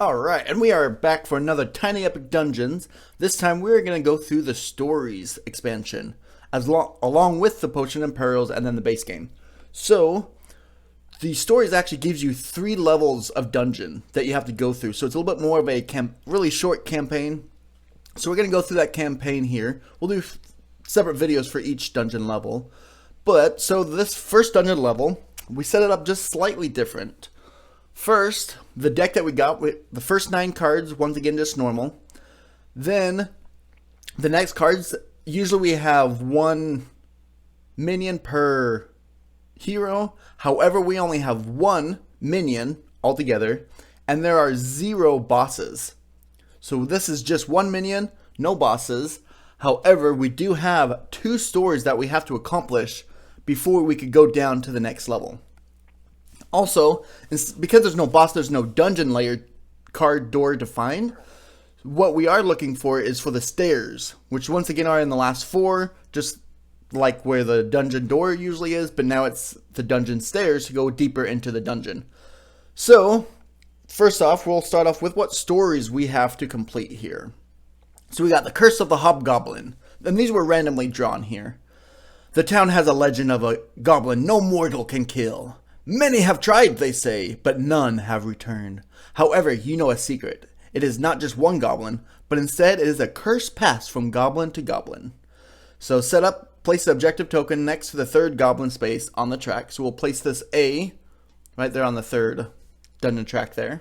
Alright, and we are back for another Tiny Epic Dungeons. This time we're going to go through the Stories expansion, along with the Potion and Perils and then the base game. So, the Stories actually gives you 3 levels of dungeon that you have to go through. So it's a little bit more of a really short campaign. So we're going to go through that campaign here. We'll do separate videos for each dungeon level. So this first dungeon level, we set it up just slightly different. First, the deck that we got with the first 9 cards, once again just normal. Then, the next cards, usually we have 1 minion per hero. However, we only have 1 minion altogether, and there are 0 bosses. So this is just 1 minion, no bosses. However, we do have 2 stories that we have to accomplish before we could go down to the next level. Also, because there's no boss, there's no dungeon layer card door to find. What we are looking for is for the stairs, which once again are in the last 4, just like where the dungeon door usually is, but now it's the dungeon stairs to go deeper into the dungeon. So, first off, we'll start off with what stories we have to complete here. So we got the Curse of the Hobgoblin, and these were randomly drawn here. The town has a legend of a goblin no mortal can kill. Many have tried, they say, but none have returned. However, you know a secret. It is not just one goblin, but instead it is a curse passed from goblin to goblin. So set up, place the objective token next to the 3rd goblin space on the track. So we'll place this A right there on the 3rd dungeon track there.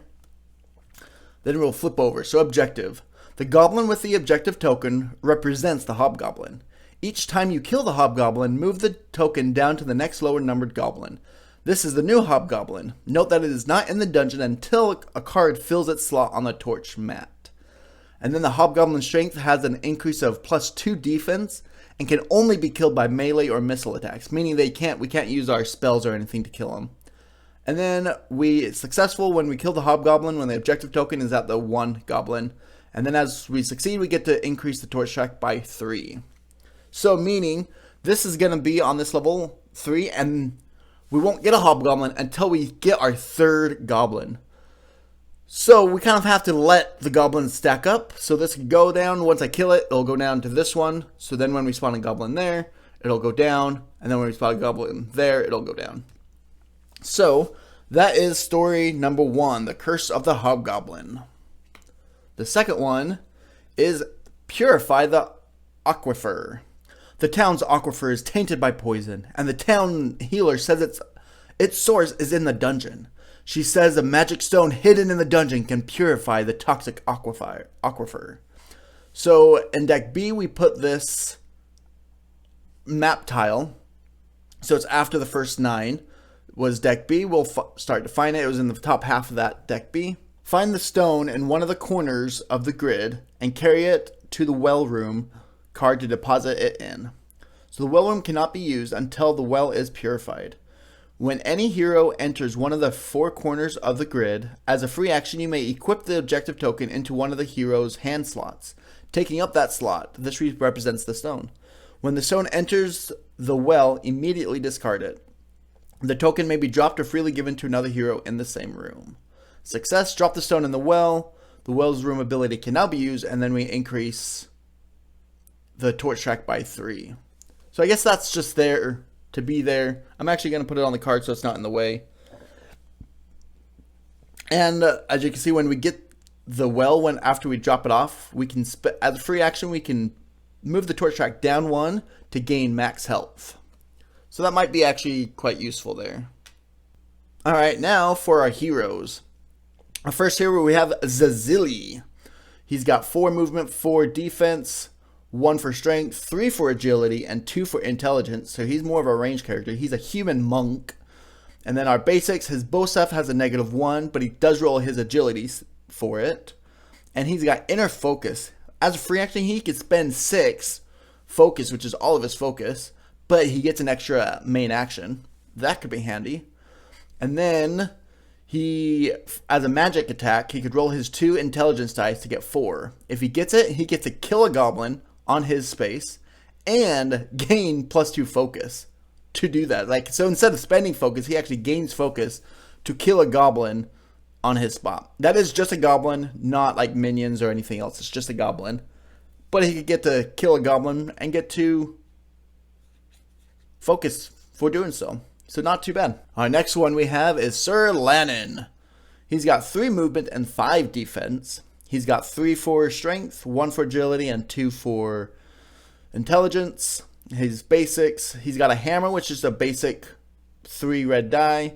Then we'll flip over. So objective. The goblin with the objective token represents the hobgoblin. Each time you kill the hobgoblin, move the token down to the next lower numbered goblin. This is the new hobgoblin. Note that it is not in the dungeon until a card fills its slot on the torch mat. And then the hobgoblin strength has an increase of +2 defense and can only be killed by melee or missile attacks, meaning we can't use our spells or anything to kill him. And then it's successful when we kill the hobgoblin when the objective token is at the 1 goblin. And then as we succeed, we get to increase the torch track by 3. So meaning this is going to be on this level 3, and we won't get a hobgoblin until we get our 3rd goblin. So we kind of have to let the goblins stack up. So this can go down. Once I kill it, it'll go down to this one. So then when we spawn a goblin there, it'll go down. And then when we spawn a goblin there, it'll go down. So that is story number 1, the Curse of the Hobgoblin. The second one is Purify the Aquifer. The town's aquifer is tainted by poison, and the town healer says its source is in the dungeon. She says a magic stone hidden in the dungeon can purify the toxic aquifer. So in deck B, we put this map tile. So it's after the first 9 was deck B. We'll start to find it. It was in the top half of that deck B. Find the stone in one of the corners of the grid and carry it to the well room card to deposit it in. So the well room cannot be used until the well is purified. When any hero enters one of the 4 corners of the grid, as a free action you may equip the objective token into one of the hero's hand slots. Taking up that slot, this represents the stone. When the stone enters the well, immediately discard it. The token may be dropped or freely given to another hero in the same room. Success, drop the stone in the well. The well's room ability can now be used, and then we increase the torch track by 3. So I guess that's just there to be there. I'm actually going to put it on the card so it's not in the way. And as you can see, when we get the well, after we drop it off, we can as a free action we can move the torch track down 1 to gain max health. So that might be actually quite useful there. All right, now for our heroes. Our first hero, we have Zazili. He's got 4 movement, 4 defense, 1 for strength, 3 for agility, and 2 for intelligence. So he's more of a range character. He's a human monk. And then our basics, his bow staff has a -1, but he does roll his agility for it. And he's got inner focus. As a free action, he could spend 6 focus, which is all of his focus, but he gets an extra main action. That could be handy. And then as a magic attack, he could roll his 2 intelligence dice to get 4. If he gets it, he gets to kill a goblin on his space and gain +2 focus to do that. So instead of spending focus, he actually gains focus to kill a goblin on his spot. That is just a goblin, not like minions or anything else. It's just a goblin. But he could get to kill a goblin and get to focus for doing so. So not too bad. Our next one we have is Sir Lannon. He's got 3 movement and 5 defense. He's got 3 for strength, 1 for agility, and 2 for intelligence. His basics, he's got a hammer, which is a basic 3 red die.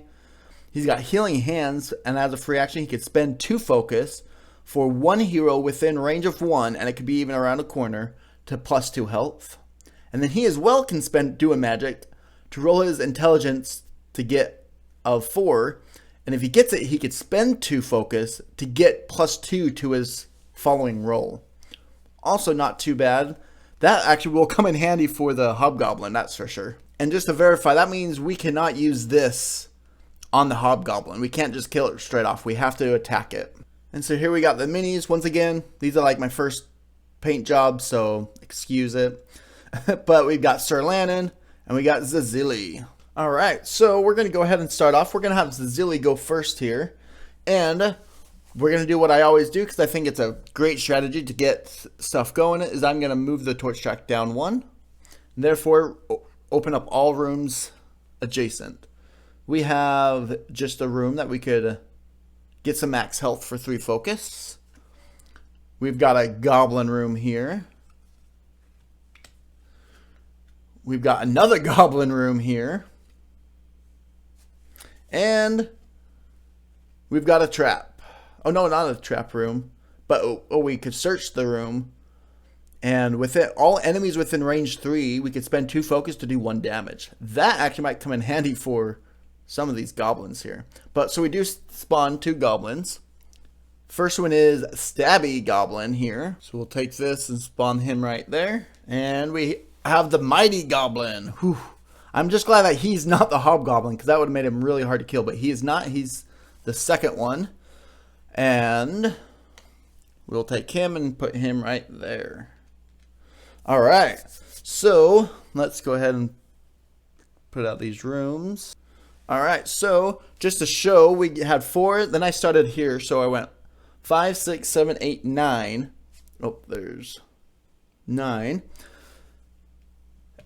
He's got healing hands, and as a free action, he could spend 2 focus for 1 hero within range of 1, and it could be even around a corner, to plus 2 health. And then he as well can do a magic to roll his intelligence to get a 4. And if he gets it, he could spend 2 focus to get plus 2 to his following roll. Also not too bad. That actually will come in handy for the Hobgoblin, that's for sure. And just to verify, that means we cannot use this on the Hobgoblin. We can't just kill it straight off. We have to attack it. And so here we got the minis. Once again, these are like my first paint job, so excuse it. But we've got Sir Lannon and we got Zazili. Alright, so we're going to go ahead and start off. We're going to have Zazili go first here. And we're going to do what I always do, because I think it's a great strategy to get stuff going, is I'm going to move the torch track down 1. And therefore, open up all rooms adjacent. We have just a room that we could get some max health for 3 focus. We've got a goblin room here. We've got another goblin room here. And we've got a trap. Oh no, not a trap room. But we could search the room. And with it, all enemies within range 3, we could spend 2 focus to do 1 damage. That actually might come in handy for some of these goblins here. But so we do spawn 2 goblins. First one is Stabby Goblin here. So we'll take this and spawn him right there. And we have the Mighty Goblin. Whew. I'm just glad that he's not the Hobgoblin, because that would have made him really hard to kill. But he is not. He's the second one. And we'll take him and put him right there. Alright. So let's go ahead and put out these rooms. Alright, so just to show, we had 4. Then I started here. So I went 5, 6, 7, 8, 9. Oh, there's 9.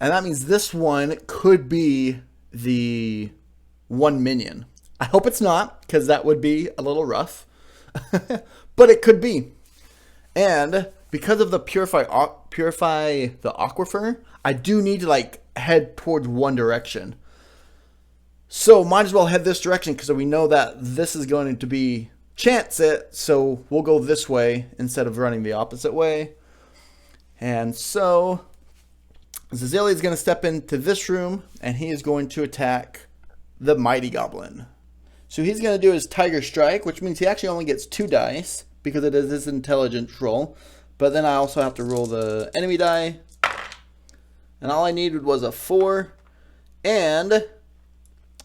And that means this one could be the 1 minion. I hope it's not, because that would be a little rough. But it could be. And because of the purify the aquifer, I do need to like head towards one direction. So might as well head this direction, because we know that this is going to be chance it. So we'll go this way instead of running the opposite way. And so Zazili is going to step into this room, and he is going to attack the Mighty Goblin. So he's going to do his Tiger Strike, which means he actually only gets 2 dice, because it is his intelligence roll. But then I also have to roll the enemy die. And all I needed was a 4. And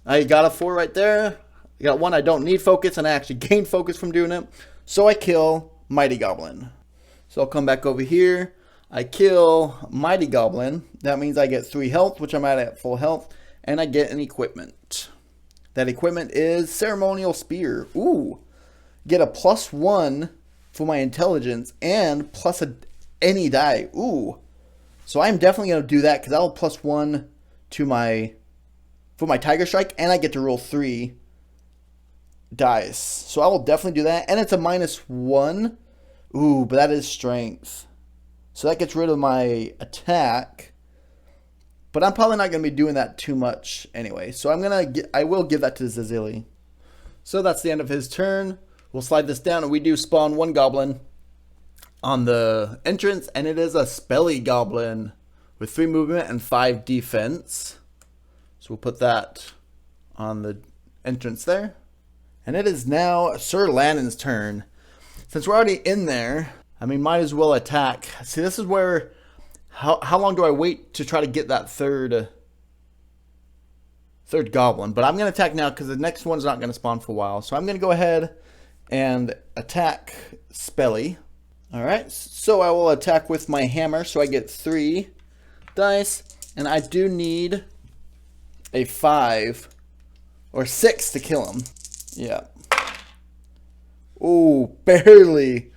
I got a 4 right there. I got 1 I don't need focus, and I actually gained focus from doing it. So I kill Mighty Goblin. So I'll come back over here. I kill Mighty Goblin. That means I get 3 health, which I'm at full health. And I get an equipment. That equipment is Ceremonial Spear. Ooh. Get a +1 for my intelligence and plus any die. Ooh. So I'm definitely going to do that, because I'll +1 to for my Tiger Strike, and I get to roll 3 dice. So I will definitely do that. And it's a -1. Ooh, but that is strength. So that gets rid of my attack. But I'm probably not going to be doing that too much anyway. So I will give that to Zazili. So that's the end of his turn. We'll slide this down, and we do spawn 1 goblin on the entrance, and it is a Spelly Goblin with 3 movement and 5 defense. So we'll put that on the entrance there. And it is now Sir Lannon's turn. Since we're already in there, I mean, might as well attack. See, this is where, how long do I wait to try to get that third goblin? But I'm going to attack now, because the next one's not going to spawn for a while. So I'm going to go ahead and attack Spelly. Alright, so I will attack with my hammer, so I get 3 dice. And I do need a 5 or 6 to kill him. Yeah. Oh, barely.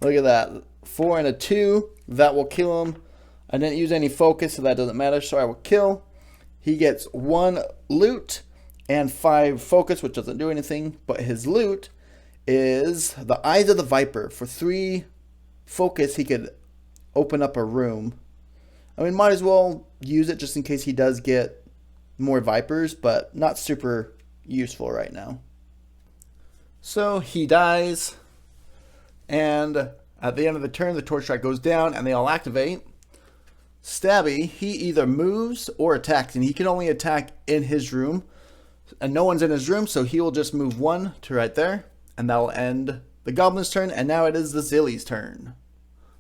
Look at that. 4 and a 2. That will kill him. I didn't use any focus, so that doesn't matter. So I will kill. He gets 1 loot and 5 focus, which doesn't do anything. But his loot is the Eyes of the Viper. For 3 focus, he could open up a room. I mean, might as well use it just in case he does get more Vipers, but not super useful right now. So he dies, and at the end of the turn, the torch strike goes down, and they all activate. Stabby, he either moves or attacks, and he can only attack in his room, and no one's in his room, so he will just move 1 to right there, and that will end the Goblin's turn, and now it is the Zilly's turn.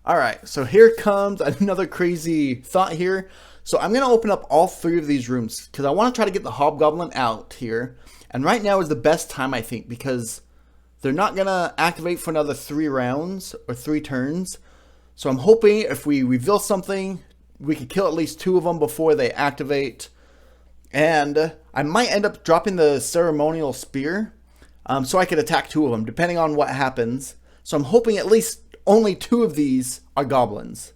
Alright, so here comes another crazy thought here. So I'm going to open up all 3 of these rooms, because I want to try to get the Hobgoblin out here, and right now is the best time, I think, because they're not going to activate for another 3 rounds, or 3 turns. So I'm hoping if we reveal something, we can kill at least 2 of them before they activate. And I might end up dropping the Ceremonial Spear, so I could attack 2 of them, depending on what happens. So I'm hoping at least only 2 of these are goblins.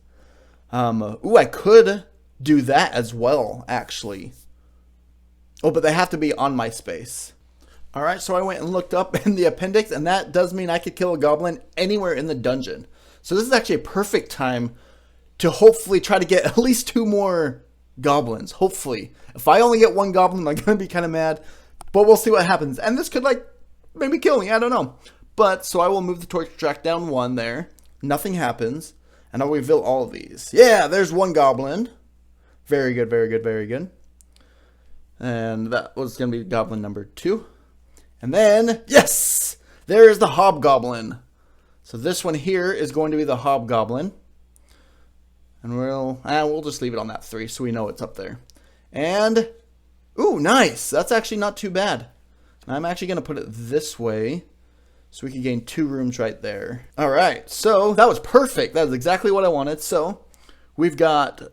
Ooh, I could do that as well, actually. Oh, but they have to be on my space. Alright, so I went and looked up in the appendix, and that does mean I could kill a goblin anywhere in the dungeon. So this is actually a perfect time to hopefully try to get at least 2 more goblins. Hopefully. If I only get 1 goblin, I'm going to be kind of mad. But we'll see what happens. And this could, like, maybe kill me. I don't know. But, so I will move the torch track down 1 there. Nothing happens. And I'll reveal all of these. Yeah, there's 1 goblin. Very good, very good, very good. And that was going to be goblin number 2. And then, yes! There's the Hobgoblin. So this one here is going to be the Hobgoblin. And we'll just leave it on that 3 so we know it's up there. And, ooh, nice! That's actually not too bad. And I'm actually going to put it this way so we can gain 2 rooms right there. Alright, so that was perfect. That was exactly what I wanted. So, we've got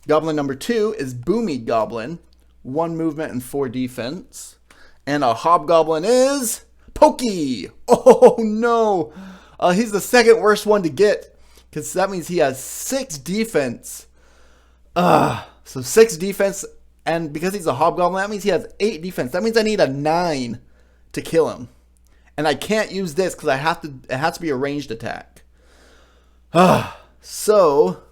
Goblin number 2 is Boomy Goblin. 1 movement and 4 defense. And our Hobgoblin is Pokey! Oh no! He's the second worst one to get. Because that means he has 6 defense. So 6 defense. And because he's a Hobgoblin, that means he has 8 defense. That means I need a 9 to kill him. And I can't use this because it has to be a ranged attack. So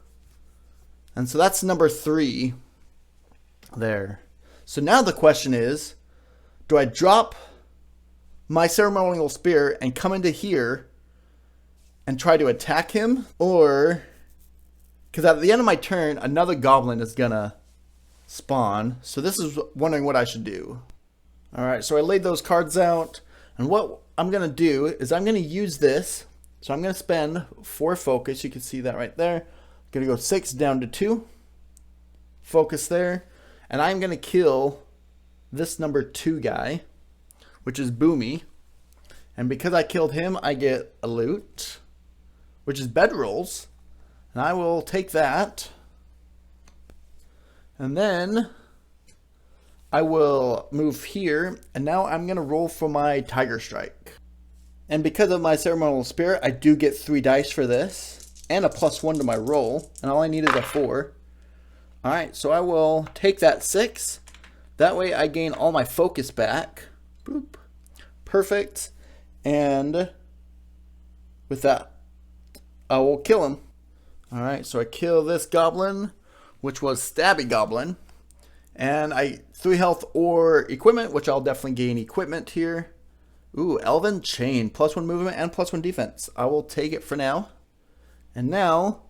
that's number 3 there. So now the question is, do I drop my Ceremonial Spear and come into here and try to attack him? Or, because at the end of my turn, another goblin is gonna spawn. So this is wondering what I should do. Alright, so I laid those cards out. And what I'm going to do is I'm going to use this. So I'm going to spend 4 focus. You can see that right there. I'm going to go 6 down to 2. Focus there. And I'm going to kill this number 2 guy, which is Boomy. And because I killed him, I get a loot, which is bedrolls. And I will take that. And then I will move here, and now I'm going to roll for my Tiger Strike. And because of my Ceremonial Spear, I do get 3 dice for this, and a +1 to my roll, and all I need is a 4. Alright, so I will take that 6. That way I gain all my focus back. Boop. Perfect. And with that, I will kill him. Alright, so I kill this goblin, which was Stabby Goblin. And 3 health or equipment, which I'll definitely gain equipment here. Ooh, Elven Chain, +1 movement and +1 defense. I will take it for now. And now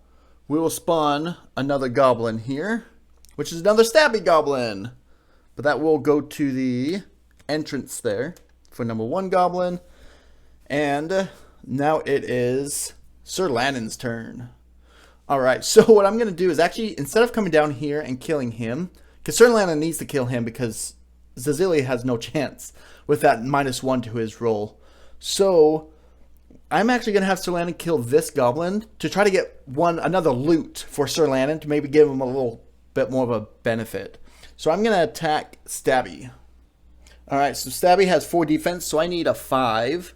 we will spawn another goblin here, which is another Stabby Goblin. But that will go to the entrance there for number 1 goblin. And now it is Sir Lannon's turn. Alright, so what I'm going to do is actually, instead of coming down here and killing him, because Sir Lannon needs to kill him because Zazili has no chance with that -1 to his roll. So I'm actually going to have Sir Lannon kill this goblin to try to get another loot for Sir Lannon to maybe give him a little bit more of a benefit. So I'm going to attack Stabby. Alright, so Stabby has 4 defense, so I need a 5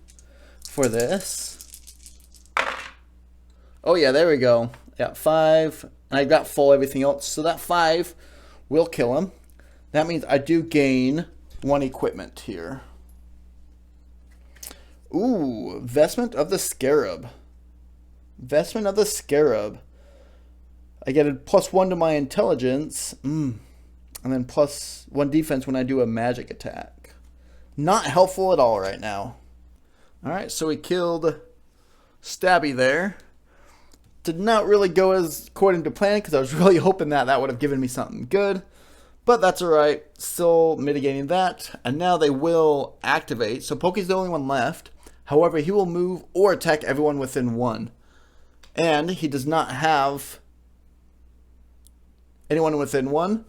for this. Oh yeah, there we go. Got 5, and I got full everything else. So that 5 will kill him. That means I do gain 1 equipment here. Ooh, Vestment of the Scarab. Vestment of the Scarab. I get a +1 to my intelligence. And then +1 defense when I do a magic attack. Not helpful at all right now. Alright, so we killed Stabby there. Did not really go as according to plan because I was really hoping that that would have given me something good. But that's alright. Still mitigating that. And now they will activate. So Pokey's the only one left. However, he will move or attack everyone within 1. And he does not have anyone within 1.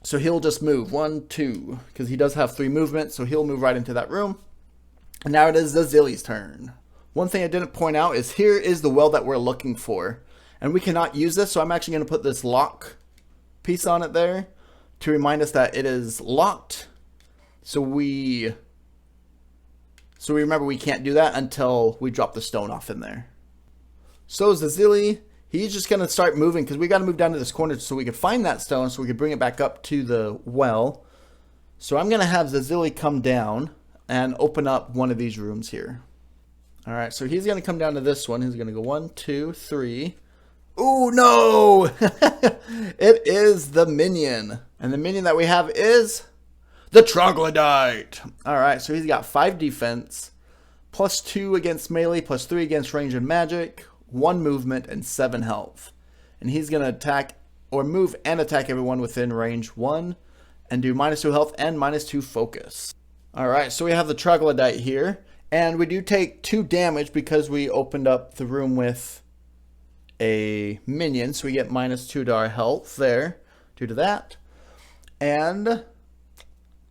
So he'll just move 1, 2. Because he does have 3 movements. So he'll move right into that room. And now it is Zazili's turn. One thing I didn't point out is here is the well that we're looking for. And we cannot use this. So I'm actually going to put this lock piece on it there to remind us that it is locked. So we remember we can't do that until we drop the stone off in there. So Zazili, he's just going to start moving because we got to move down to this corner so we can find that stone so we can bring it back up to the well. So I'm going to have Zazili come down and open up one of these rooms here. Alright, so he's going to come down to this one. He's going to go 1, 2, 3. Ooh, no! It is the minion. And the minion that we have is the Troglodyte. Alright, so he's got 5 defense, +2 against melee, +3 against range and magic, 1 movement, and 7 health. And he's going to attack, or move and attack everyone within range 1, and do -2 health and -2 focus. Alright, so we have the Troglodyte here, and we do take 2 damage because we opened up the room with a minion, so we get -2 to our health there due to that. And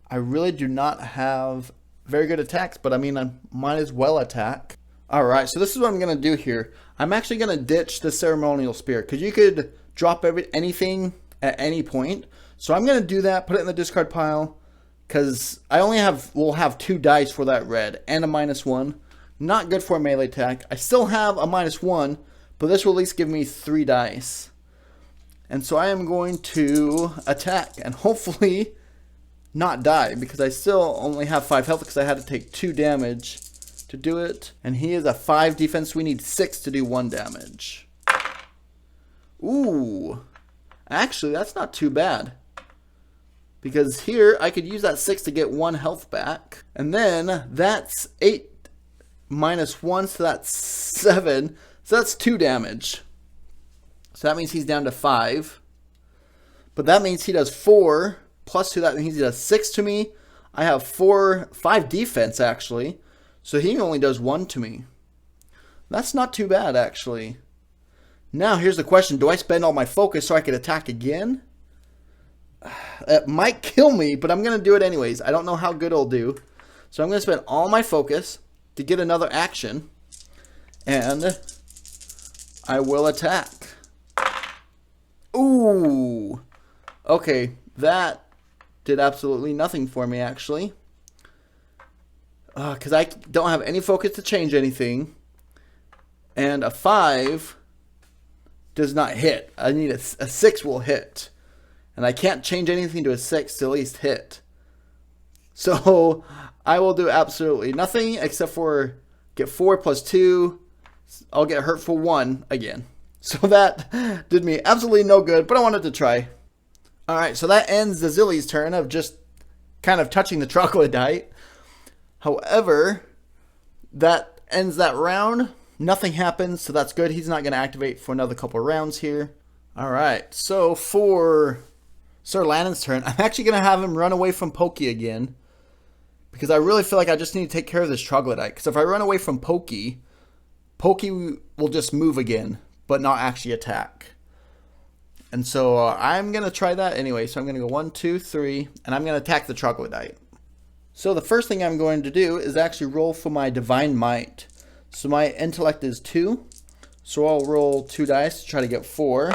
I really do not have very good attacks, but I mean, I might as well attack. Alright, so this is what I'm going to do here. I'm actually going to ditch the Ceremonial Spear, because you could drop anything at any point. So I'm going to do that, put it in the discard pile, because I only will have 2 dice for that red, and a -1. Not good for a melee attack. I still have a -1, but this will at least give me 3 dice. And so I am going to attack, and hopefully not die, because I still only have 5 health because I had to take 2 damage to do it. And he is a 5 defense. We need 6 to do 1 damage. Ooh. Actually, that's not too bad. Because here, I could use that 6 to get 1 health back. And then, that's 8 -1, so that's 7. So that's 2 damage. So that means he's down to 5. But that means he does 4. +2, that means he does 6 to me. I have 5 defense, actually. So he only does 1 to me. That's not too bad, actually. Now, here's the question. Do I spend all my focus so I could attack again? It might kill me, but I'm going to do it anyways. I don't know how good it'll do. So I'm going to spend all my focus to get another action. And I will attack. Ooh. Okay, that did absolutely nothing for me, actually. Because I don't have any focus to change anything. And a 5 does not hit. I need a 6 will hit. And I can't change anything to a 6 to at least hit. So I will do absolutely nothing except for get 4 + 2. I'll get hurt for 1 again. So that did me absolutely no good, but I wanted to try. Alright, so that ends Zazili's turn of just kind of touching the Troglodyte. However, that ends that round. Nothing happens, so that's good. He's not going to activate for another couple rounds here. Alright, so for Sir Lannon's turn, I'm actually going to have him run away from Pokey again. Because I really feel like I just need to take care of this Troglodyte. Because if I run away from Pokey, Pokey will just move again, but not actually attack. And so I'm going to try that anyway. So I'm going to go 1, 2, 3, and I'm going to attack the Troglodyte. So the first thing I'm going to do is actually roll for my Divine Might. So my intellect is 2. So I'll roll 2 dice to try to get 4.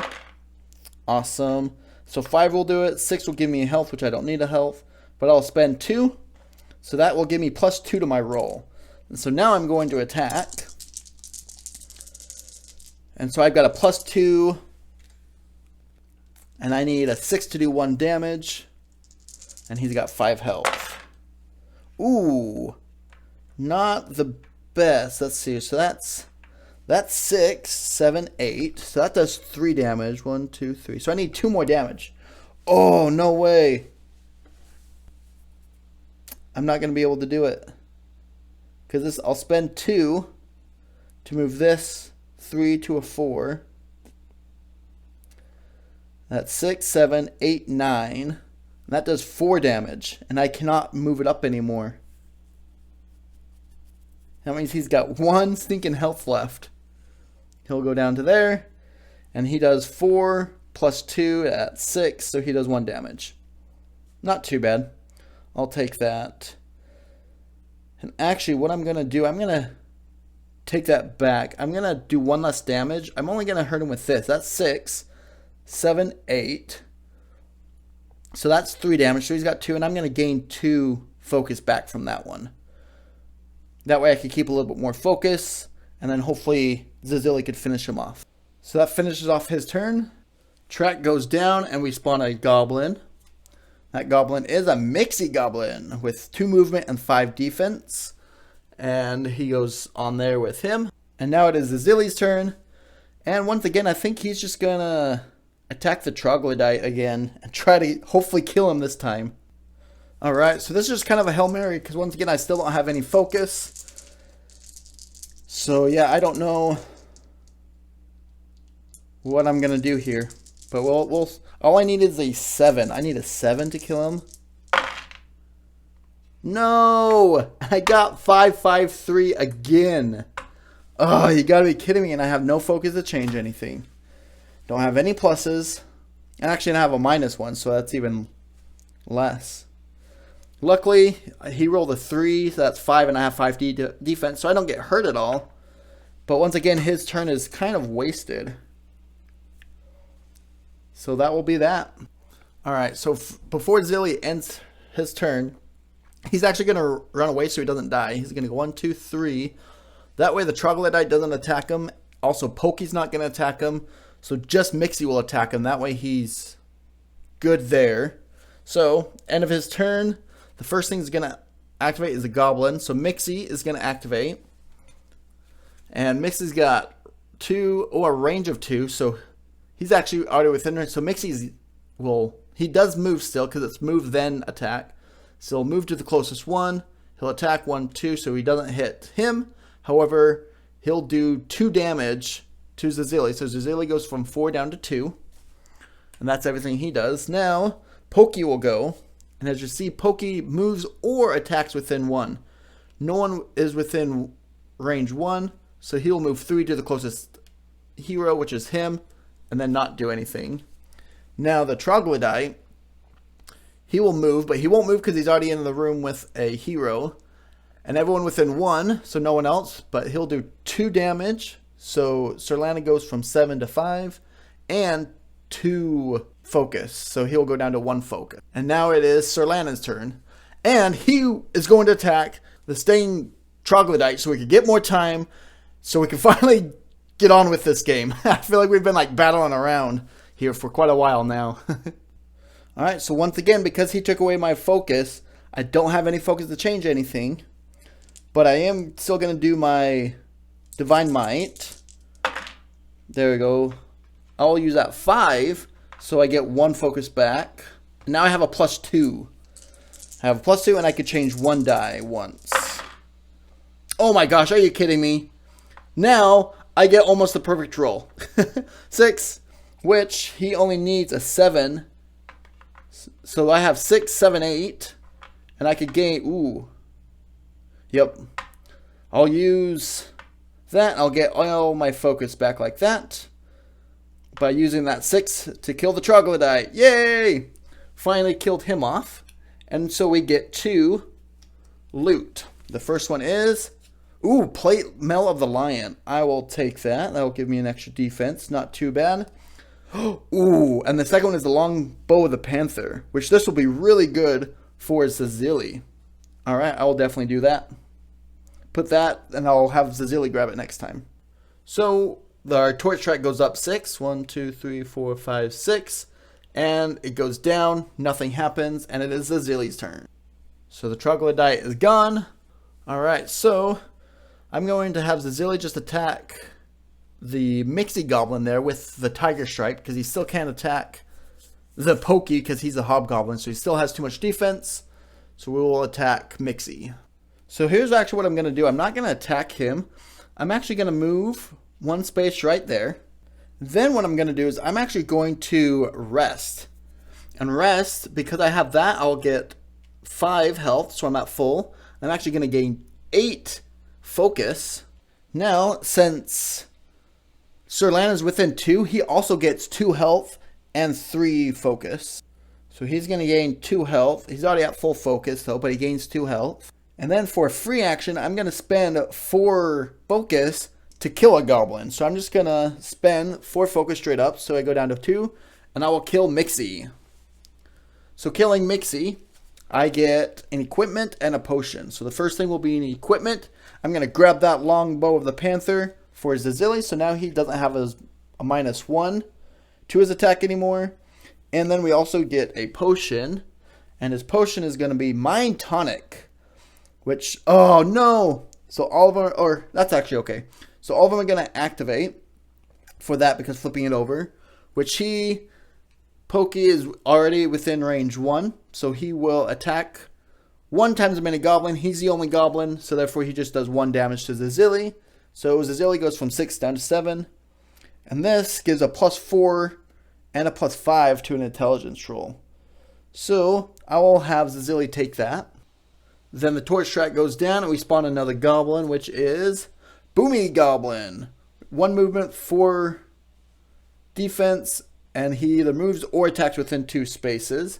Awesome. So 5 will do it. 6 will give me a health, which I don't need a health. But I'll spend 2. So that will give me +2 to my roll. So now I'm going to attack. And so I've got a +2. And I need a 6 to do 1 damage. And he's got 5 health. Ooh. Not the best. Let's see. So that's 6, 7, 8. So that does 3 damage. 1, 2, 3. So I need 2 more damage. Oh, no way. I'm not going to be able to do it. Because I'll spend 2 to move this 3 to a 4. That's 6, 7, 8, 9. And that does 4 damage. And I cannot move it up anymore. That means he's got 1 stinking health left. He'll go down to there. And he does 4 plus 2 at 6. So he does 1 damage. Not too bad. I'll take that. And actually what I'm going to do, I'm going to take that back. I'm going to do 1 less damage. I'm only going to hurt him with this. That's 6, 7, 8. So that's 3 damage. So he's got 2. And I'm going to gain 2 focus back from that one. That way I can keep a little bit more focus. And then hopefully Zazili could finish him off. So that finishes off his turn. Track goes down and we spawn a goblin. That goblin is a Mixie goblin with 2 movement and 5 defense. And he goes on there with him. And now it is Zazili's turn. And once again, I think he's just going to attack the troglodyte again and try to hopefully kill him this time. Alright, so this is just kind of a Hail Mary because once again, I still don't have any focus. So yeah, I don't know what I'm going to do here. But we'll all I need is a 7. I need a 7 to kill him. No! I got 5, 5, 3 again. Oh, you gotta be kidding me. And I have no focus to change anything. Don't have any pluses. And actually I have a -1, so that's even less. Luckily, he rolled a 3, so that's 5, and I have 5 defense, so I don't get hurt at all. But once again, his turn is kind of wasted. So that will be that. Alright, so before Zilly ends his turn, he's actually going to run away so he doesn't die. He's going to go 1, 2, 3. That way the troglodyte doesn't attack him. Also, Pokey's not going to attack him. So just Mixie will attack him. That way he's good there. So, end of his turn, the first thing he's going to activate is a goblin. So Mixie is going to activate. And Mixie's got a range of 2. So he's actually already within range. So Mixie's he does move still because it's move then attack. So he'll move to the closest one. He'll attack 1, 2, so he doesn't hit him. However, he'll do 2 damage to Zazili. So Zazili goes from 4 down to 2. And that's everything he does. Now, Pokey will go. And as you see, Pokey moves or attacks within 1. No one is within range 1. So he'll move 3 to the closest hero, which is him. And then not do anything. Now, the troglodyte, he will move, but he won't move because he's already in the room with a hero. And everyone within 1, so no one else, but he'll do 2 damage. So Serlana goes from 7 to 5, and 2 focus. So he'll go down to 1 focus. And now it is Serlana's turn. And he is going to attack the staying troglodyte so we can get more time, so we can finally get on with this game. I feel like we've been like battling around here for quite a while now. Alright, so once again, because he took away my focus, I don't have any focus to change anything. But I am still going to do my Divine Might. There we go. I'll use that 5, so I get 1 focus back. Now I have a +2. I have a +2, and I could change 1 die once. Oh my gosh, are you kidding me? Now, I get almost the perfect roll. 6, which he only needs a 7. So I have 6, 7, 8. And I could gain, yep. I'll use that. I'll get all my focus back like that. By using that 6 to kill the troglodyte. Yay! Finally killed him off. And so we get 2 loot. The first one is, plate mail of the lion. I will take that. That will give me an extra defense. Not too bad. And the second one is the long bow of the panther, which this will be really good for Zazili. Alright, I will definitely do that. put that, and I'll have Zazili grab it next time. So our torch track goes up 6. 1, 2, 3, 4, 5, 6. And it goes down, nothing happens, and it is Zazili's turn. So the troglodyte is gone. Alright, so I'm going to have Zazili just attack the Mixie Goblin there with the Tiger Strike, because he still can't attack the Pokey because he's a Hobgoblin, so he still has too much defense. So we will attack Mixie. So here's actually what I'm going to do. I'm not going to attack him. I'm actually going to move one space right there. Then what I'm going to do is I'm actually going to rest. And rest, because I have that, I'll get 5 health, so I'm at full. I'm actually going to gain 8 focus. Now, since Sir Lanon's within 2, he also gets 2 health and 3 focus. So he's going to gain 2 health. He's already at full focus though, but he gains 2 health. And then for free action, I'm going to spend 4 focus to kill a goblin. So I'm just going to spend 4 focus straight up. So I go down to 2, and I will kill Mixie. So killing Mixie, I get an equipment and a potion. So the first thing will be an equipment. I'm going to grab that long bow of the Panther for Zazili. So now he doesn't have a -1 to his attack anymore. And then we also get a potion. And his potion is going to be Mind Tonic. Which, oh no! So all of them, or that's actually okay. So all of them are going to activate for that because flipping it over. Which Pokey is already within range 1. So he will attack 1 times a mini goblin. He's the only goblin. So therefore he just does 1 damage to Zazili. So Zazili goes from 6 down to 7. And this gives a +4 and a +5 to an intelligence roll. So I will have Zazili take that. Then the torch track goes down and we spawn another goblin, which is Boomy Goblin. 1 movement, 4 defense, and he either moves or attacks within 2 spaces.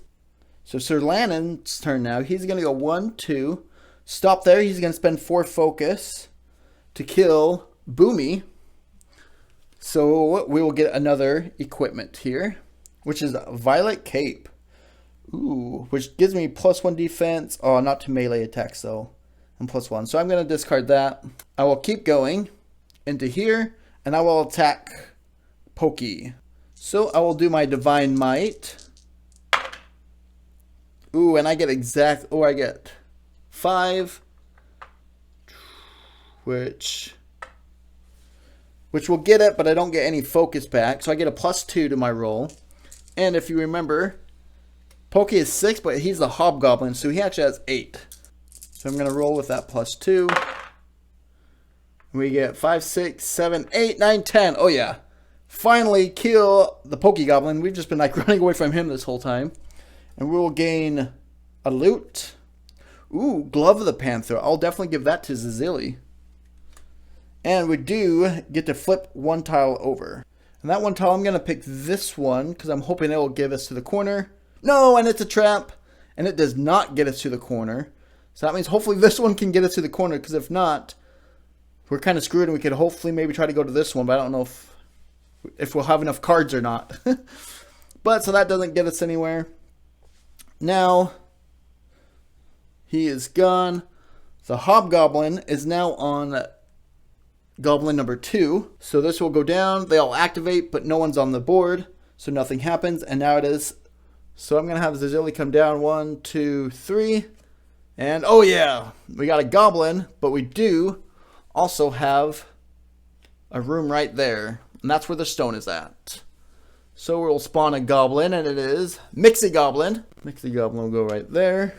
So Sir Lanon's turn now. He's going to go 1, 2. Stop there. He's going to spend 4 focus to kill Boomy. So we will get another equipment here, which is Violet Cape. Ooh, which gives me +1 defense. Oh, not to melee attacks though. And +1. So I'm going to discard that. I will keep going into here, and I will attack Pokey. So I will do my Divine Might. Ooh, and I get I get 5. Which will get it, but I don't get any focus back. So I get a +2 to my roll. And if you remember, Pokey is 6, but he's the Hobgoblin, so he actually has 8. So I'm going to roll with that +2. We get 5, 6, 7, 8, 9, 10. Oh yeah. Finally kill the Pokey Goblin. We've just been like running away from him this whole time. And we will gain a loot. Ooh, Glove of the Panther. I'll definitely give that to Zazili. And we do get to flip 1 tile over. And that 1 tile, I'm going to pick this one because I'm hoping it will give us to the corner. No, and it's a trap. And it does not get us to the corner. So that means hopefully this one can get us to the corner, because if not, we're kind of screwed, and we could hopefully maybe try to go to this one, but I don't know if we'll have enough cards or not. But so that doesn't get us anywhere. Now he is gone. The Hobgoblin is now on Goblin number 2. So this will go down. They all activate, but no one's on the board, so nothing happens. And now it is. So I'm going to have Zazili come down. 1, 2, 3. And oh yeah, we got a goblin, but we do also have a room right there. And that's where the stone is at. So we'll spawn a goblin, and it is Mixie Goblin. Mixie Goblin will go right there.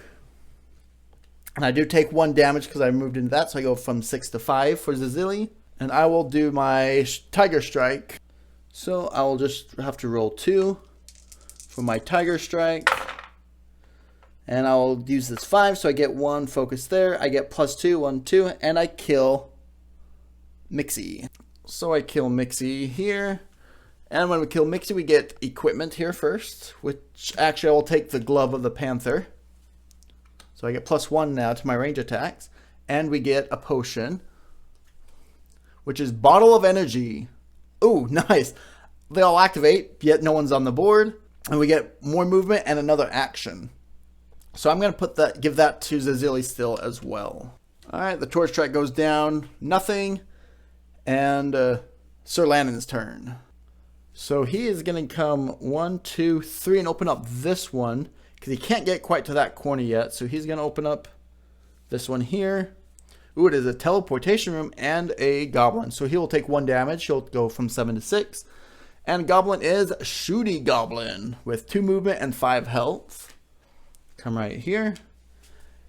And I do take 1 damage because I moved into that, so I go from 6 to 5 for Zazili. And I will do my Tiger Strike. So I will just have to roll 2 for my Tiger Strike. And I will use this 5, so I get 1 focus there. I get +2, 1, 2, and I kill Mixie. So I kill Mixie here. And when we kill Mixie, we get equipment here first, which actually I will take the Glove of the Panther. So I get +1 now to my range attacks. And we get a potion, which is Bottle of Energy. Ooh, nice. They all activate, yet no one's on the board. And we get more movement and another action. So I'm going to give that to Zazili still as well. Alright, the torch track goes down. Nothing. And Sir Lannon's turn. So he is going to come 1, 2, 3 and open up this one. Because he can't get quite to that corner yet. So he's going to open up this one here. Ooh, it is a teleportation room and a goblin. So he will take 1 damage. He'll go from 7 to 6. And goblin is Shooty Goblin with 2 movement and 5 health. Come right here.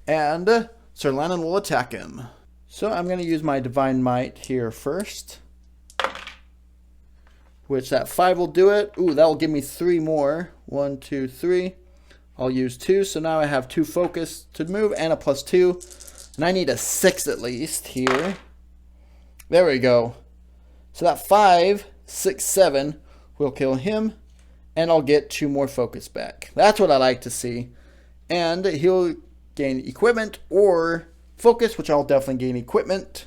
And Sir Lannon will attack him. So I'm going to use my Divine Might here first. Which that 5 will do it. Ooh, that will give me 3 more. 1, 2, 3. I'll use 2. So now I have 2 focus to move and a +2. And I need a 6 at least here. There we go. So that 5, 6, 7 will kill him. And I'll get 2 more focus back. That's what I like to see. And he'll gain equipment or focus, which I'll definitely gain equipment.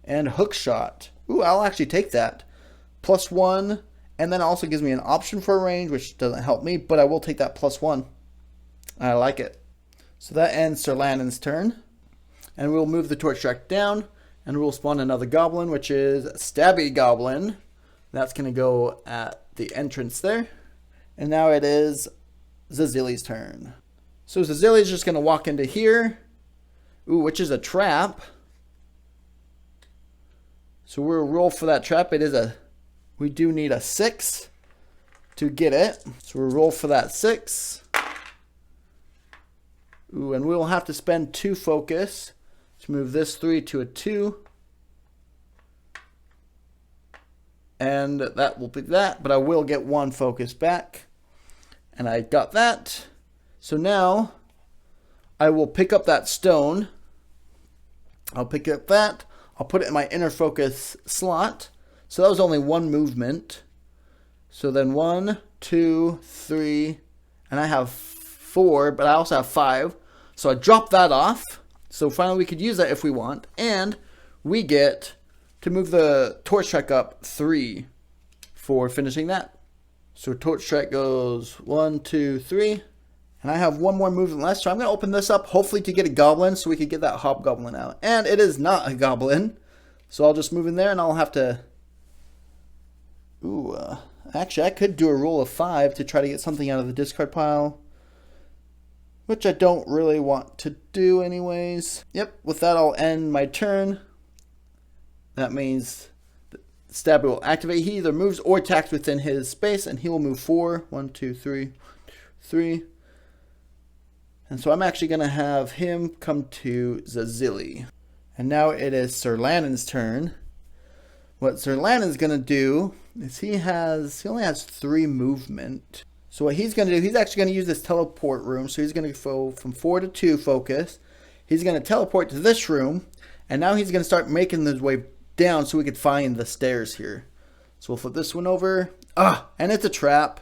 And hook shot. Ooh, I'll actually take that. +1. And then it also gives me an option for a range, which doesn't help me. But I will take that +1. I like it. So that ends Sir Lannon's turn. And we'll move the torch track down. And we'll spawn another goblin, which is Stabby Goblin. That's going to go at the entrance there. And now it is Zazili's turn. So Zazili's just going to walk into here. Ooh, which is a trap. So we'll roll for that trap. We do need a 6 to get it. So we'll roll for that 6. Ooh, and we'll have to spend 2 focus to move this 3 to a 2. And that will be that, but I will get 1 focus back. And I got that. So now I will pick up that stone. I'll pick up that. I'll put it in my inner focus slot. So that was only 1 movement. So then 1, 2, 3, and I have 4, but I also have 5. So I drop that off. So finally we could use that if we want. And we get to move the torch track up 3 for finishing that. So torch track goes 1, 2, 3. And I have 1 more movement left. So I'm going to open this up hopefully to get a goblin so we could get that hobgoblin out. And it is not a goblin. So I'll just move in there and I'll have to... Ooh, actually I could do a roll of 5 to try to get something out of the discard pile. Which I don't really want to do anyways. Yep, with that I'll end my turn. That means Stabby will activate. He either moves or attacks within his space, and he will move 4. 1, 2, 3, 3. And so I'm actually going to have him come to Zazili. And now it is Sir Lannon's turn. What Sir Lannon's going to do is he only has 3 movement. So what he's going to do, he's actually going to use this teleport room. So he's going to go from 4 to 2 focus. He's going to teleport to this room. And now he's going to start making his way down so we could find the stairs here. So we'll flip this one over. And it's a trap.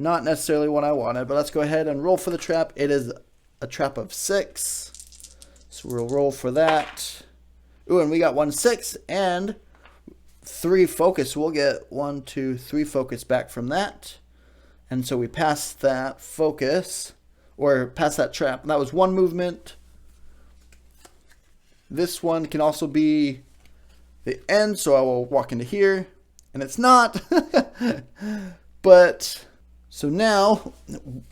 Not necessarily what I wanted, but let's go ahead and roll for the trap. It is a trap of 6. So we'll roll for that. Ooh, and we got 1 6 and 3 focus. We'll get 1, 2, 3 focus back from that. And so we passed that focus, or past that trap. And that was 1 movement. This one can also be the end, so I will walk into here. And it's not. But, so now,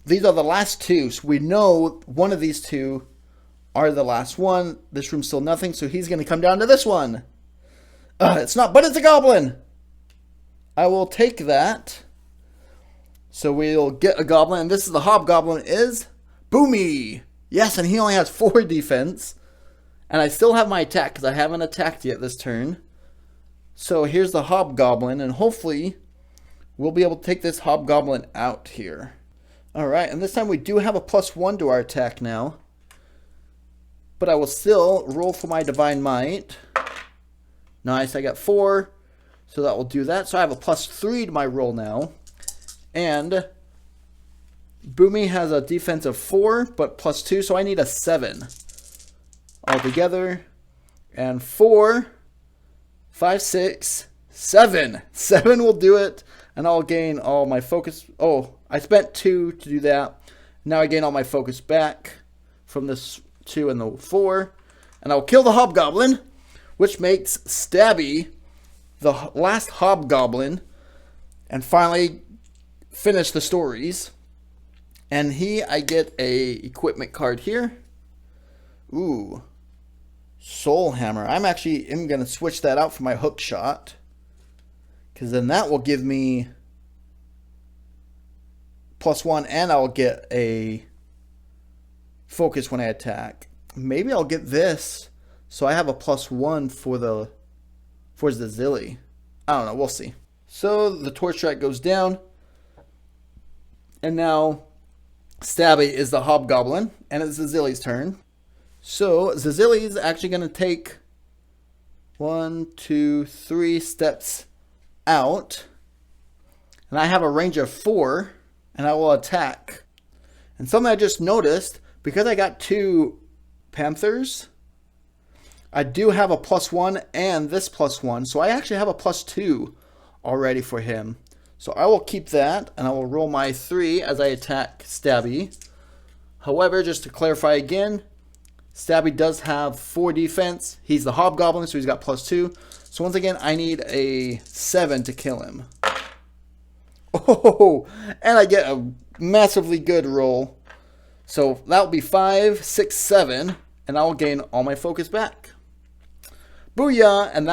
these are the last 2. So we know one of these 2 are the last one. This room's still nothing, so he's going to come down to this one. It's not, but it's a goblin. I will take that. So we'll get a goblin, and this is the hobgoblin is Boomy. Yes, and he only has 4 defense. And I still have my attack because I haven't attacked yet this turn. So here's the hobgoblin, and hopefully we'll be able to take this hobgoblin out here. Alright, and this time we do have a +1 to our attack now. But I will still roll for my Divine Might. Nice, I got 4. So that will do that. So I have a +3 to my roll now. And Boomy has a defense of 4, but +2, so I need a 7 altogether. And 4, 5, 6, 7. 7 will do it, and I'll gain all my focus. Oh, I spent 2 to do that. Now I gain all my focus back from this 2 and the 4. And I'll kill the hobgoblin, which makes Stabby the last hobgoblin, and finally finish the stories. And I get a equipment card here. Ooh, Soul Hammer. I'm going to switch that out for my hook shot, because then that will give me +1, and I'll get a focus when I attack. Maybe I'll get this, so I have a +1 for Zilly. I don't know. We'll see. So the torch track goes down, and now Stabby is the hobgoblin, and it's Zilly's turn. So Zilly is actually going to take 1, 2, 3 steps out, and I have a range of 4, and I will attack. And something I just noticed, because I got 2 panthers, I do have a +1 and this +1, so I actually have a +2 already for him. So I will keep that, and I will roll my 3 as I attack Stabby. However, just to clarify again, Stabby does have 4 defense. He's the hobgoblin, so he's got +2. So once again, I need a 7 to kill him. Oh, and I get a massively good roll. So that'll be 5, 6, 7, and I'll gain all my focus back. Booyah! And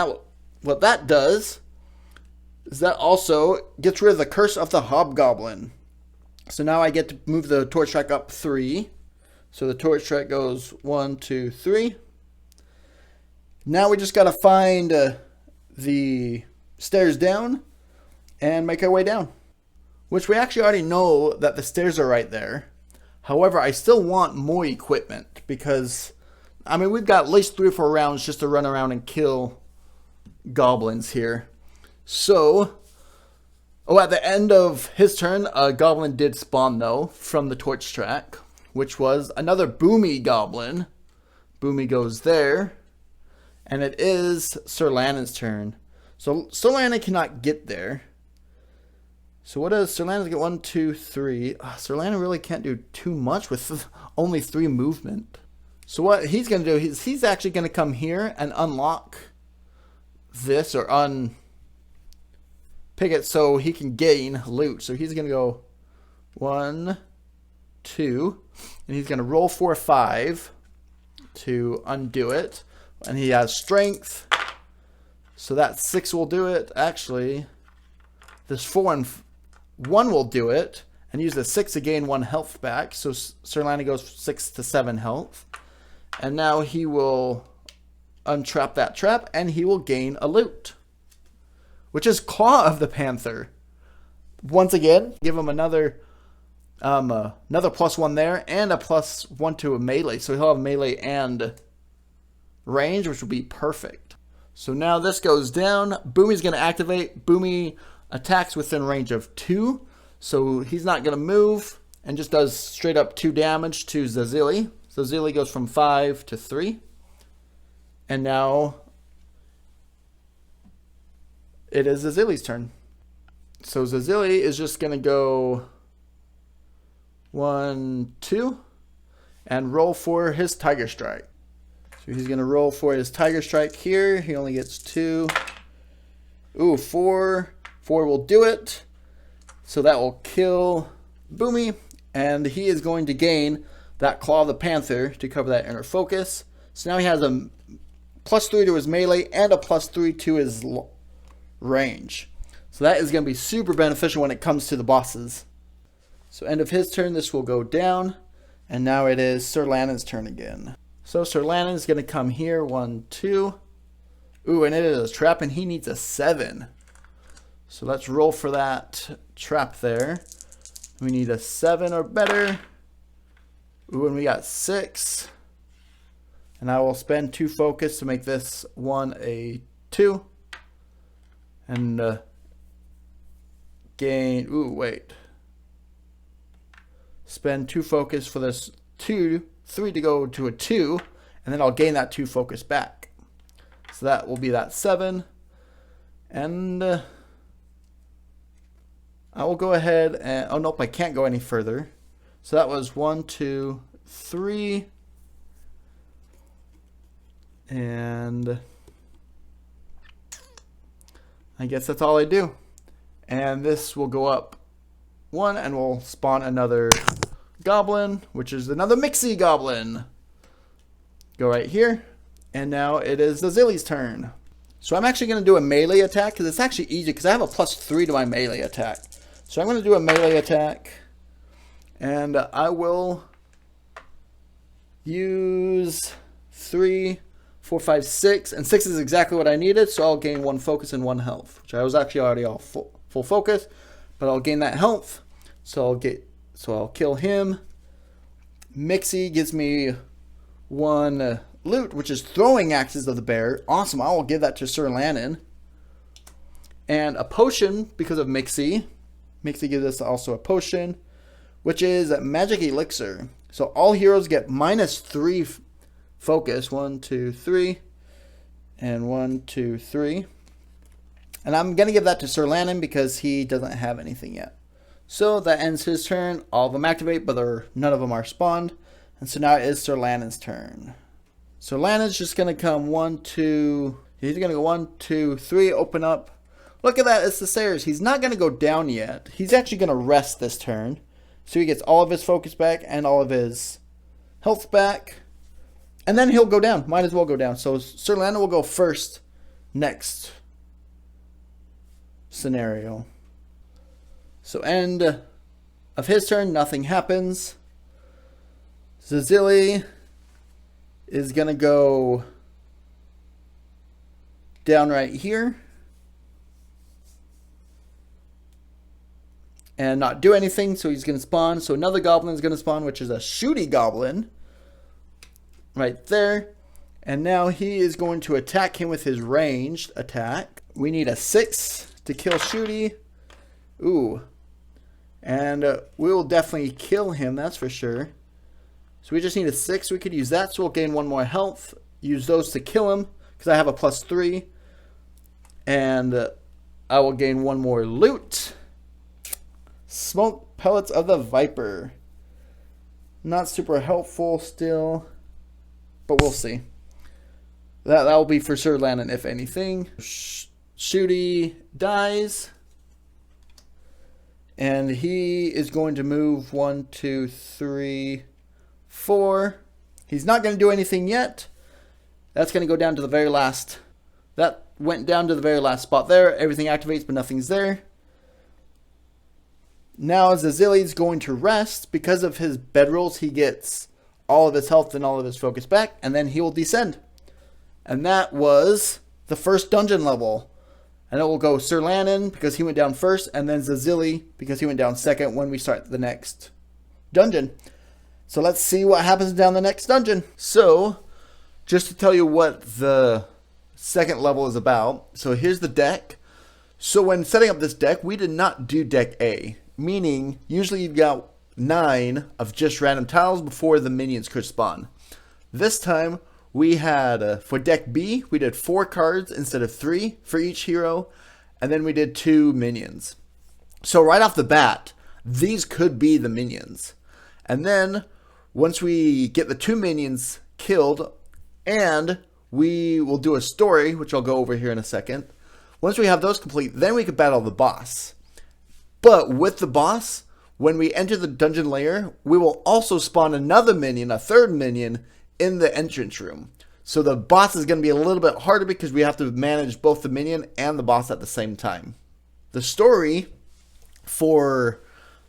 what that does is that also gets rid of the curse of the hobgoblin. So now I get to move the torch track up 3. So the torch track goes 1, 2, 3. Now we just got to find the stairs down and make our way down. Which we actually already know that the stairs are right there. However, I still want more equipment because, I mean, we've got at least 3 or 4 rounds just to run around and kill goblins here. So, at the end of his turn, a goblin did spawn though from the torch track, which was another Boomy goblin. Boomy goes there, and it is Sir Lannon's turn. So Sir Lannon cannot get there. So what does Sir Lannon get? 1, 2, 3. Sir Lannon really can't do too much with only 3 movement. So what he's going to do, he's actually going to come here and unlock this, or pick it so he can gain loot. So he's going to go 1, 2, and he's going to roll 4, 5 to undo it. And he has strength, so that 6 will do it. Actually, this 4 and 1 will do it, and use the 6 to gain 1 health back. So Sir Lannon goes 6 to 7 health. And now he will untrap that trap, and he will gain a loot, which is Claw of the Panther. Once again, give him another +1 there, and a +1 to a melee. So he'll have melee and range, which will be perfect. So now this goes down. Boomy's going to activate. Boomy attacks within range of 2. So he's not going to move, and just does straight up 2 damage to Zilly. So Zilly goes from 5 to 3. And now it is Zilly's turn. So Zilly is just going to go 1, 2, and roll for his Tiger Strike. So he's going to roll for his Tiger Strike here. He only gets 2. Ooh, 4. 4 will do it. So that will kill Boomy. And he is going to gain that Claw of the Panther to cover that inner focus. So now he has a +3 to his melee and a +3 to his range. So that is going to be super beneficial when it comes to the bosses. So end of his turn, this will go down. And now it is Sir Lannon's turn again. So Sir Lannon is going to come here. 1, 2. Ooh, and it is a trap, and he needs a 7. So let's roll for that trap there. We need a 7 or better. Ooh, and we got 6. And I will spend 2 focus to make this one a 2. And gain, ooh, wait. Spend 2 focus for this 3 to go to a 2. And then I'll gain that 2 focus back. So that will be that 7. And I will go ahead and, oh nope, I can't go any further. So that was 1, 2, 3. And I guess that's all I do. And this will go up 1 and we'll spawn another goblin, which is another Mixie goblin. Go right here. And now it is the Zilly's turn. So I'm actually going to do a melee attack because it's actually easy because I have a +3 to my melee attack. So I'm going to do a melee attack. And I will use 3, 4, 5, 6. And 6 is exactly what I needed. So I'll gain 1 focus and 1 health. Which I was actually already all full focus. But I'll gain that health. So I'll kill him. Mixie gives me 1 loot, which is throwing axes of the bear. Awesome. I will give that to Sir Lannon. And a potion because of Mixie. Mixie gives us also a potion, which is a magic elixir. So all heroes get -3 focus. 1, 2, 3. And 1, 2, 3. And I'm going to give that to Sir Lannon because he doesn't have anything yet. So that ends his turn. All of them activate, but none of them are spawned. And so now it is Sir Lannon's turn. So Lannon's just going to come 1, 2. He's going to go 1, 2, 3. Open up. Look at that. It's the stairs. He's not going to go down yet. He's actually going to rest this turn. So he gets all of his focus back and all of his health back. And then he'll go down. Might as well go down. So Sir Lannon will go first next scenario. So end of his turn. Nothing happens. Zilly is going to go down right here and not do anything, so he's going to spawn. So another goblin is going to spawn, which is a shooty goblin right there. And now he is going to attack him with his ranged attack. We need a 6 to kill shooty. Ooh. And we will definitely kill him, that's for sure. So we just need a 6. We could use that, so we'll gain 1 more health. Use those to kill him, because I have a +3. And I will gain 1 more loot. Smoke pellets of the Viper. Not super helpful still, but we'll see. That will be for Sir Lannon, if anything. Shooty dies. And he is going to move 1, 2, 3, 4. He's not going to do anything yet. That's going to go down to the very last. That went down to the very last spot there. Everything activates, but nothing's there. Now Zilly's going to rest. Because of his bedrolls, he gets all of his health and all of his focus back. And then he will descend. And that was the first dungeon level. And it will go Sir Lannon because he went down first. And then Zilly because he went down second when we start the next dungeon. So let's see what happens down the next dungeon. So, just to tell you what the second level is about. So here's the deck. So when setting up this deck, we did not do deck A. Meaning, usually you've got 9 of just random tiles before the minions could spawn. This time, we had, for deck B, we did 4 cards instead of 3 for each hero. And then we did 2 minions. So right off the bat, these could be the minions. And then, once we get the 2 minions killed, and we will do a story, which I'll go over here in a second. Once we have those complete, then we could battle the boss. But with the boss, when we enter the dungeon lair, we will also spawn another minion, a 3rd minion, in the entrance room. So the boss is going to be a little bit harder because we have to manage both the minion and the boss at the same time. The story for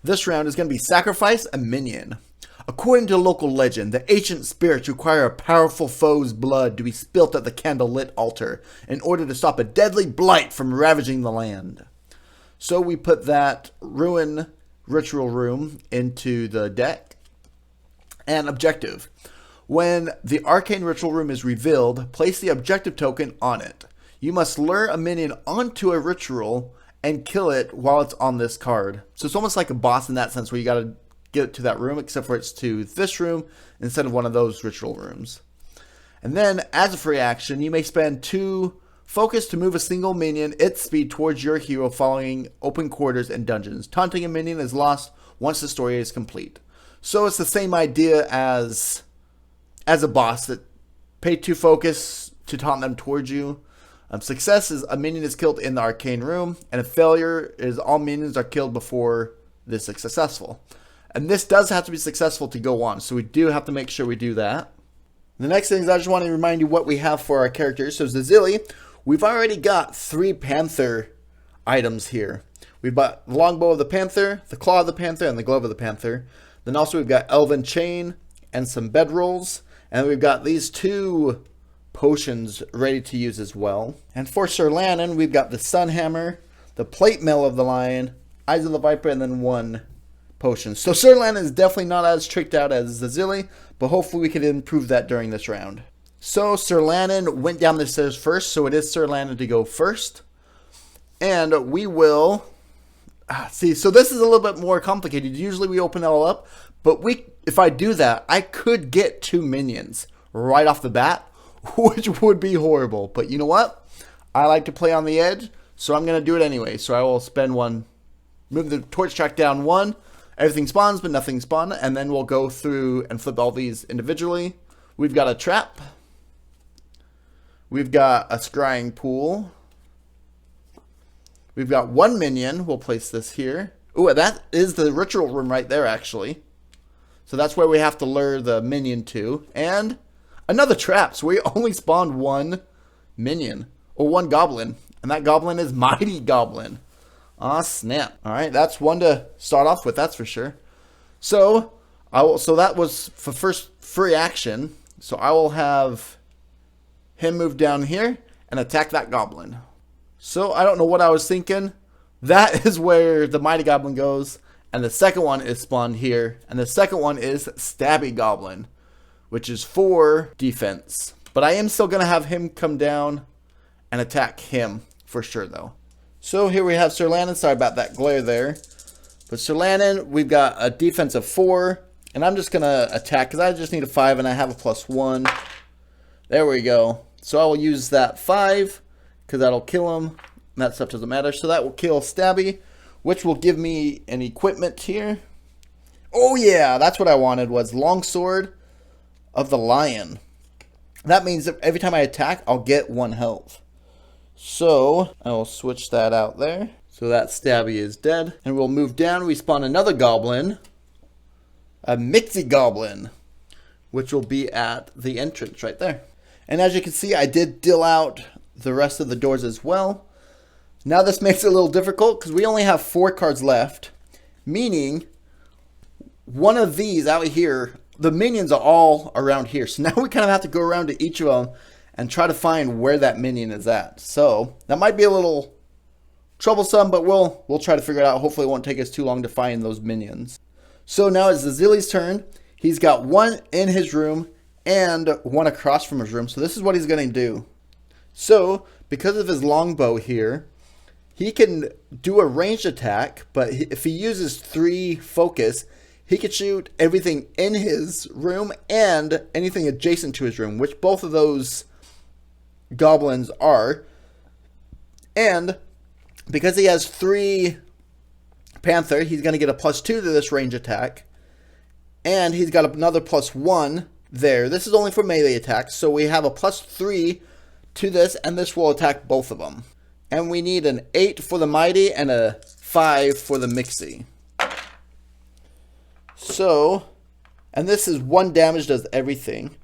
this round is going to be sacrifice a minion. According to local legend, the ancient spirits require a powerful foe's blood to be spilt at the candlelit altar in order to stop a deadly blight from ravaging the land. So we put that ruin ritual room into the deck. And objective. When the arcane ritual room is revealed, place the objective token on it. You must lure a minion onto a ritual and kill it while it's on this card. So it's almost like a boss in that sense where you got to get it to that room, except for it's to this room instead of one of those ritual rooms. And then, as a free action, you may spend 2 focus to move a single minion its speed towards your hero following open quarters and dungeons. Taunting a minion is lost once the story is complete. So it's the same idea as a boss that Pay 2 focus to taunt them towards you. Success is a minion is killed in the arcane room, and a failure is all minions are killed before this is successful. And this does have to be successful to go on, so we do have to make sure we do that. The next thing is I just want to remind you what we have for our characters. So Zazili, we've already got 3 Panther items here. We've got the Longbow of the Panther, the Claw of the Panther, and the Glove of the Panther. Then also we've got Elven Chain and some bedrolls. And we've got these 2 potions ready to use as well. And for Sir Lannon, we've got the Sun Hammer, the Plate Mail of the Lion, Eyes of the Viper, and then 1 potion. So Sir Lannon is definitely not as tricked out as Zazili, but hopefully we can improve that during this round. So Sir Lannon went down the stairs first, so it is Sir Lannon to go first. And we will... see, so this is a little bit more complicated. Usually we open it all up, but if I do that, I could get 2 minions right off the bat, which would be horrible. But you know what? I like to play on the edge, so I'm going to do it anyway. So I will spend 1, move the torch track down 1, everything spawns, but nothing spawned, and then we'll go through and flip all these individually. We've got a trap. We've got a scrying pool. We've got 1 minion. We'll place this here. Ooh, that is the ritual room right there, actually. So that's where we have to lure the minion to. And another trap. So we only spawned 1 minion. Or 1 goblin. And that goblin is Mighty Goblin. Aw, snap. Alright, that's 1 to start off with, that's for sure. So, so that was for first free action. So I will have him move down here and attack that goblin. So I don't know what I was thinking. That is where the Mighty Goblin goes. And the second one is spawned here. And the second one is Stabby Goblin, which is 4 defense. But I am still going to have him come down and attack him for sure, though. So here we have Sir Lannon. Sorry about that glare there. But Sir Lannon, we've got a defense of 4. And I'm just going to attack because I just need a 5 and I have a +1. There we go. So I will use that 5 because that'll kill him. That stuff doesn't matter. So that will kill Stabby, which will give me an equipment here. Oh yeah, that's what I wanted, was Longsword of the Lion. That means that every time I attack, I'll get 1 health. So I will switch that out there. So that Stabby is dead. And we'll move down. We spawn another goblin. A Mixie Goblin, which will be at the entrance right there. And as you can see, I did deal out the rest of the doors as well. Now this makes it a little difficult because we only have 4 cards left, meaning one of these out here, the minions are all around here. So now we kind of have to go around to each of them and try to find where that minion is at. So that might be a little troublesome, but we'll try to figure it out. Hopefully it won't take us too long to find those minions. So now it's Zazili's turn. He's got 1 in his room and 1 across from his room. So this is what he's going to do. So because of his longbow here, he can do a ranged attack, but if he uses 3 focus, he could shoot everything in his room and anything adjacent to his room, which both of those goblins are. And because he has 3 Panther, he's going to get a +2 to this range attack. And he's got another +1 there. This is only for melee attacks, so we have a +3 to this, and this will attack both of them. And we need an 8 for the Mighty and a 5 for the Mixie. So, and this is 1 damage, does everything.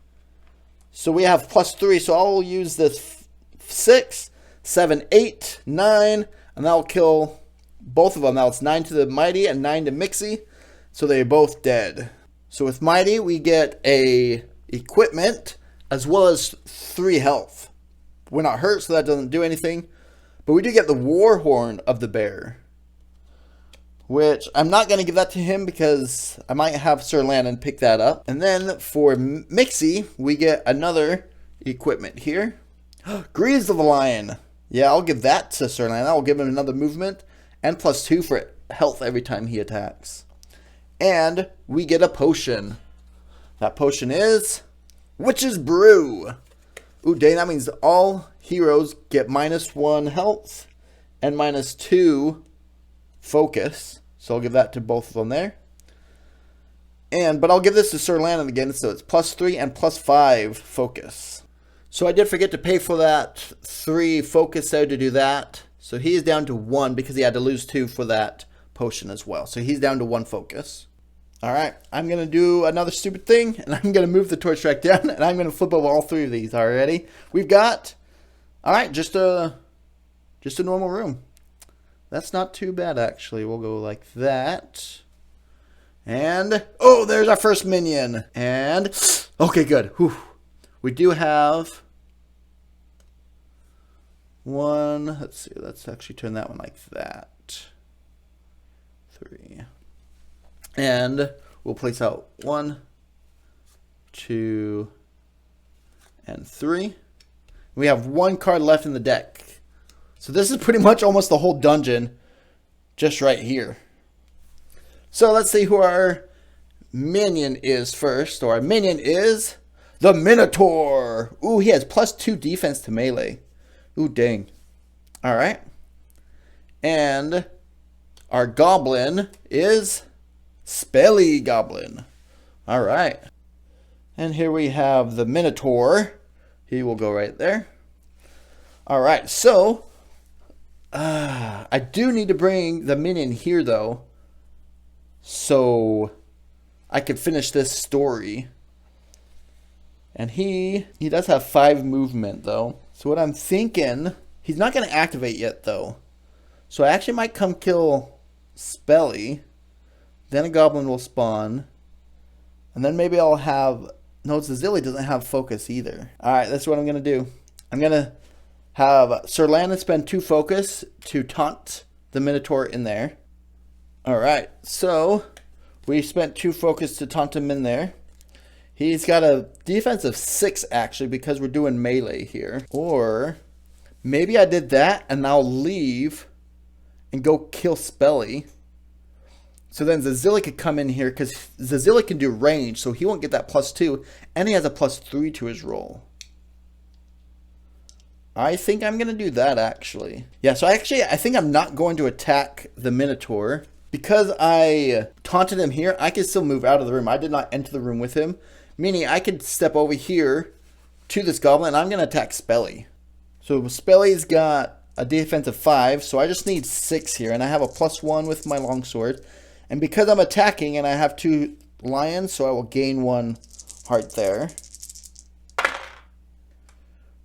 So we have +3, so I'll use this 6, 7, 8, 9, and that'll kill both of them. Now it's 9 to the Mighty and 9 to Mixie, so they're both dead. So with Mighty, we get a equipment as well as 3 health. We're not hurt, so that doesn't do anything. But we do get the War Horn of the Bear, which I'm not going to give that to him because I might have Sir Lannon pick that up. And then for Mixie, we get another equipment here. Greaves of the Lion. Yeah, I'll give that to Sir Lannon. I'll give him another movement and +2 for health every time he attacks. And we get a potion. That potion is Witch's Brew. Ooh, dang, that means all heroes get -1 health and -2 focus. So I'll give that to both of them there. But I'll give this to Sir Lannon again, so it's +3 and +5 focus. So I did forget to pay for that 3 focus there to do that. So he is down to 1 because he had to lose 2 for that potion as well. So he's down to 1 focus. Alright, I'm going to do another stupid thing, and I'm going to move the torch track down, and I'm going to flip over all 3 of these. Already, we've got, alright, just a normal room. That's not too bad, actually. We'll go like that. And, oh, there's our first minion. And, okay, good. Whew. We do have one. Let's see. Let's actually turn that one like that. 3. And we'll place out 1, 2, and 3. We have 1 card left in the deck. So this is pretty much almost the whole dungeon just right here. So let's see who our minion is first. Or our minion is the Minotaur. Ooh, he has +2 defense to melee. Ooh, dang. Alright. And our goblin is Spelly Goblin. Alright. And here we have the Minotaur. He will go right there. Alright, so I do need to bring the minion here though, so I can finish this story. And he does have 5 movement though. So what I'm thinking, he's not going to activate yet though. So I actually might come kill Spelly. Then a goblin will spawn. And then maybe I'll have, no, Zazili doesn't have focus either. Alright, that's what I'm going to do. I'm going to have Sir Landon spend 2 focus to taunt the Minotaur in there. Alright, so we spent 2 focus to taunt him in there. He's got a defense of 6 actually because we're doing melee here. Or maybe I did that and I'll leave and go kill Spelly. So then Zazili could come in here because Zazili can do range, so he won't get that +2, and he has a +3 to his roll. I think I'm going to do that actually. Yeah, so I think I'm not going to attack the Minotaur. Because I taunted him here, I can still move out of the room. I did not enter the room with him. Meaning I could step over here to this goblin and I'm going to attack Spelly. So Spelly's got a defense of 5, so I just need 6 here. And I have a +1 with my longsword. And because I'm attacking and I have 2 lions, so I will gain 1 heart there.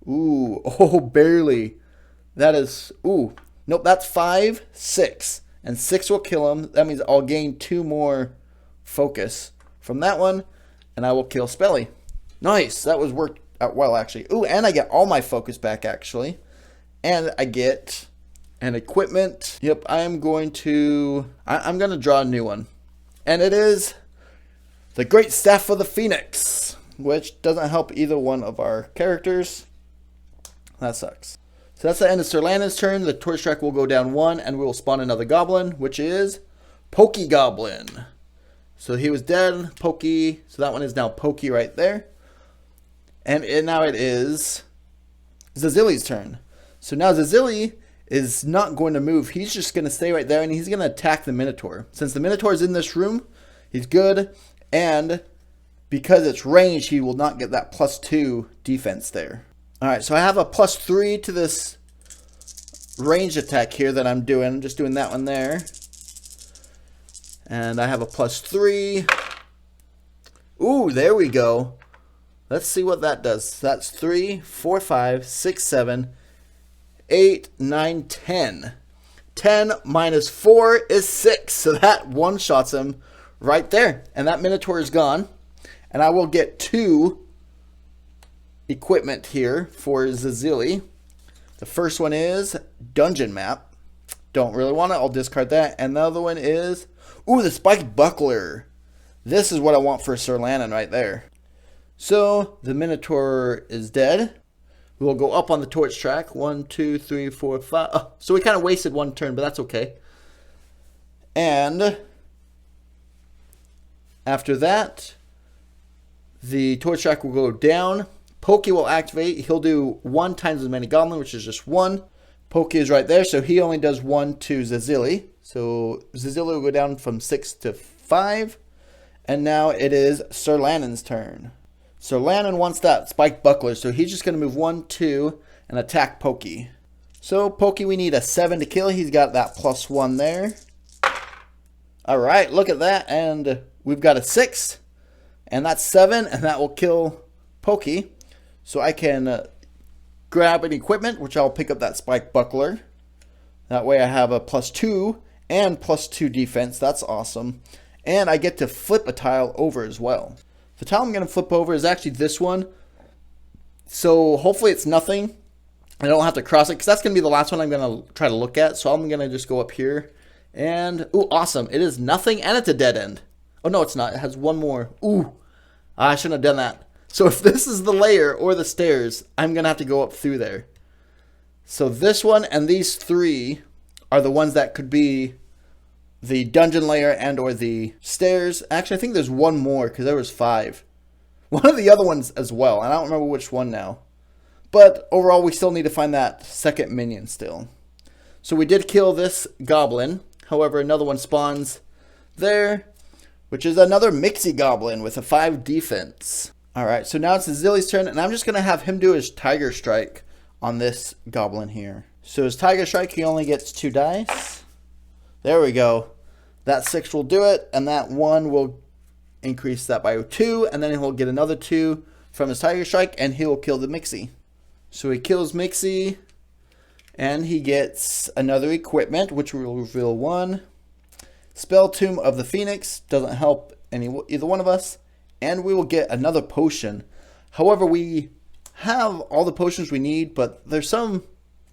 Ooh, oh, barely. That is, ooh, nope, that's 5, 6. And 6 will kill him. That means I'll gain 2 more focus from that one. And I will kill Spelly. Nice, that was worked out well actually. Ooh, and I get all my focus back actually. And I get an equipment. Yep, I'm going to draw a new one. And it is the Great Staff of the Phoenix, which doesn't help either one of our characters. That sucks. So that's the end of Sir Landon's turn. The torch track will go down 1, and we will spawn another goblin, which is Pokey Goblin. So he was dead, Pokey. So that one is now Pokey right there. And now it is Zazili's turn. So now Zazili is not going to move. He's just going to stay right there, and he's going to attack the Minotaur. Since the Minotaur is in this room, he's good. And because it's ranged, he will not get that +2 defense there. Alright, so I have a +3 to this range attack here that I'm doing. I'm just doing that one there. And I have a +3. Ooh, there we go. Let's see what that does. That's 3, 4, 5, 6, 7, 8, 9, 10. 10 minus 4 is 6. So that one-shots him right there. And that Minotaur is gone. And I will get 2 equipment here for Zazili. The first one is Dungeon Map. Don't really want it. I'll discard that. And the other one is, ooh, the Spiked Buckler. This is what I want for Sir Landon right there. So the Minotaur is dead. We'll go up on the torch track. 1, 2, 3, 4, 5. Oh, so we kind of wasted 1 turn, but that's okay. And after that, the torch track will go down. Pokey will activate. He'll do 1 times as many goblin, which is just 1. Pokey is right there, so he only does 1 to Zazili. So Zazili will go down from 6 to 5. And now it is Sir Landon's turn. So Lannon wants that spike buckler, so he's just going to move 1, 2, and attack Pokey. So Pokey, we need a 7 to kill. He's got that +1 there. Alright, look at that, and we've got a 6, and that's 7, and that will kill Pokey. So I can grab an equipment, which I'll pick up that spike buckler. That way I have a +2 and +2 defense. That's awesome. And I get to flip a tile over as well. The tile I'm going to flip over is actually this one. So hopefully it's nothing. I don't have to cross it because that's going to be the last one I'm going to try to look at. So I'm going to just go up here. And, ooh, awesome. It is nothing and it's a dead end. Oh, no, it's not. It has one more. Ooh, I shouldn't have done that. So if this is the layer or the stairs, I'm going to have to go up through there. So this one and these 3 are the ones that could be the dungeon layer and or the stairs. Actually, I think there's one more because there was 5. One of the other ones as well. And I don't remember which one now. But overall, we still need to find that second minion still. So we did kill this goblin. However, another one spawns there, which is another Mixie goblin with a 5 defense. Alright, so now it's Zilly's turn, and I'm just going to have him do his Tiger Strike on this goblin here. So his Tiger Strike, he only gets 2 dice. There we go. That 6 will do it, and that 1 will increase that by 2, and then he'll get another 2 from his Tiger Strike, and he'll kill the Mixie. So he kills Mixie, and he gets another equipment, which will reveal 1. Spell Tomb of the Phoenix doesn't help either one of us. And we will get another potion. However, we have all the potions we need, but there's some...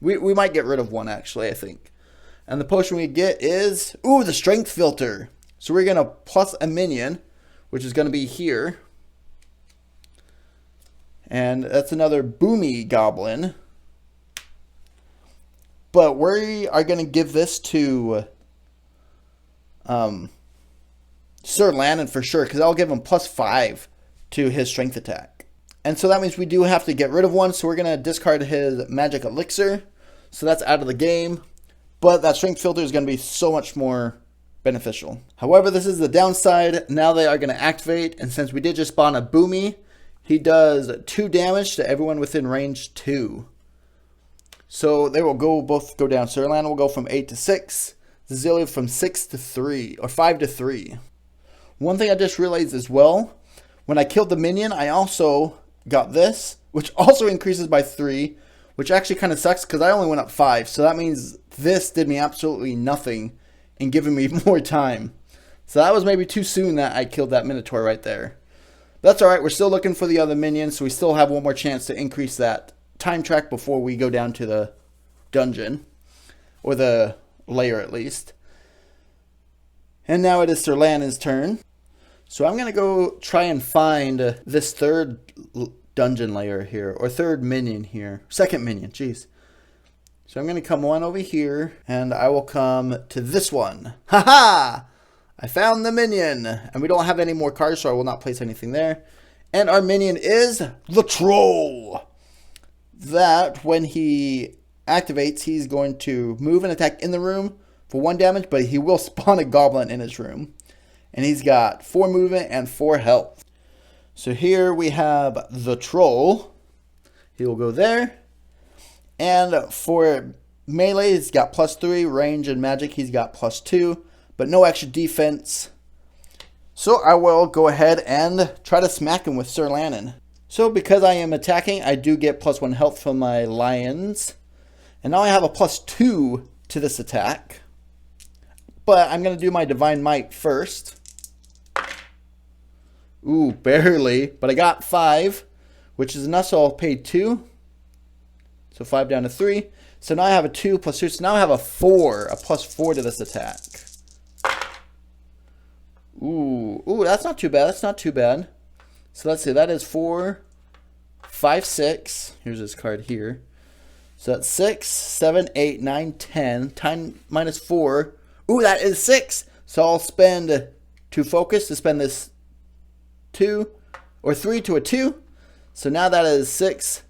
We might get rid of one, actually, I think. And the potion we get is... Ooh, the Strength Filter. So we're going to plus a minion, which is going to be here. And that's another Boomy Goblin. But we are going to give this to... Sir Lannon for sure, because I'll give him +5 to his strength attack. And so that means we do have to get rid of one, so we're going to discard his magic elixir. So that's out of the game. But that strength filter is going to be so much more beneficial. However, this is the downside. Now they are going to activate, and since we did just spawn a Boomy, he does 2 damage to everyone within range 2. So they will both go down. Sir Lannon will go from 8 to 6. Zilly from 6 to 3, or 5 to 3. One thing I just realized as well, when I killed the minion, I also got this, which also increases by 3, which actually kind of sucks because I only went up 5. So that means this did me absolutely nothing in giving me more time. So that was maybe too soon that I killed that Minotaur right there. That's alright, we're still looking for the other minions, so we still have one more chance to increase that time track before we go down to the dungeon, or the layer at least. And now it is Sir Lannon's turn. So I'm going to go try and find this third dungeon layer here, or third minion here. Second minion, jeez. So I'm going to come one over here, and I will come to this one. Haha! I found the minion! And we don't have any more cards, so I will not place anything there. And our minion is the Troll! That, when he activates, he's going to move and attack in the room for 1 damage, but he will spawn a goblin in his room. And he's got 4 movement and 4 health. So here we have the Troll. He will go there. And for melee, he's got +3. Range and magic, he's got +2. But no extra defense. So I will go ahead and try to smack him with Sir Lannon. So because I am attacking, I do get +1 health from my lions. And now I have a +2 to this attack. But I'm going to do my Divine Might first. Ooh, barely. But I got 5, which is enough, so I'll pay 2. So 5 down to 3. So now I have a 2 + 2. So now I have a 4, a +4 to this attack. Ooh, that's not too bad. That's not too bad. So let's see. That is 4, 5, 6. Here's this card here. So that's 6, 7, 8, 9, 10. 10 minus 4. Ooh, that is 6. So I'll spend 2 focus to spend this 2 or 3 to a 2. So now that is 6.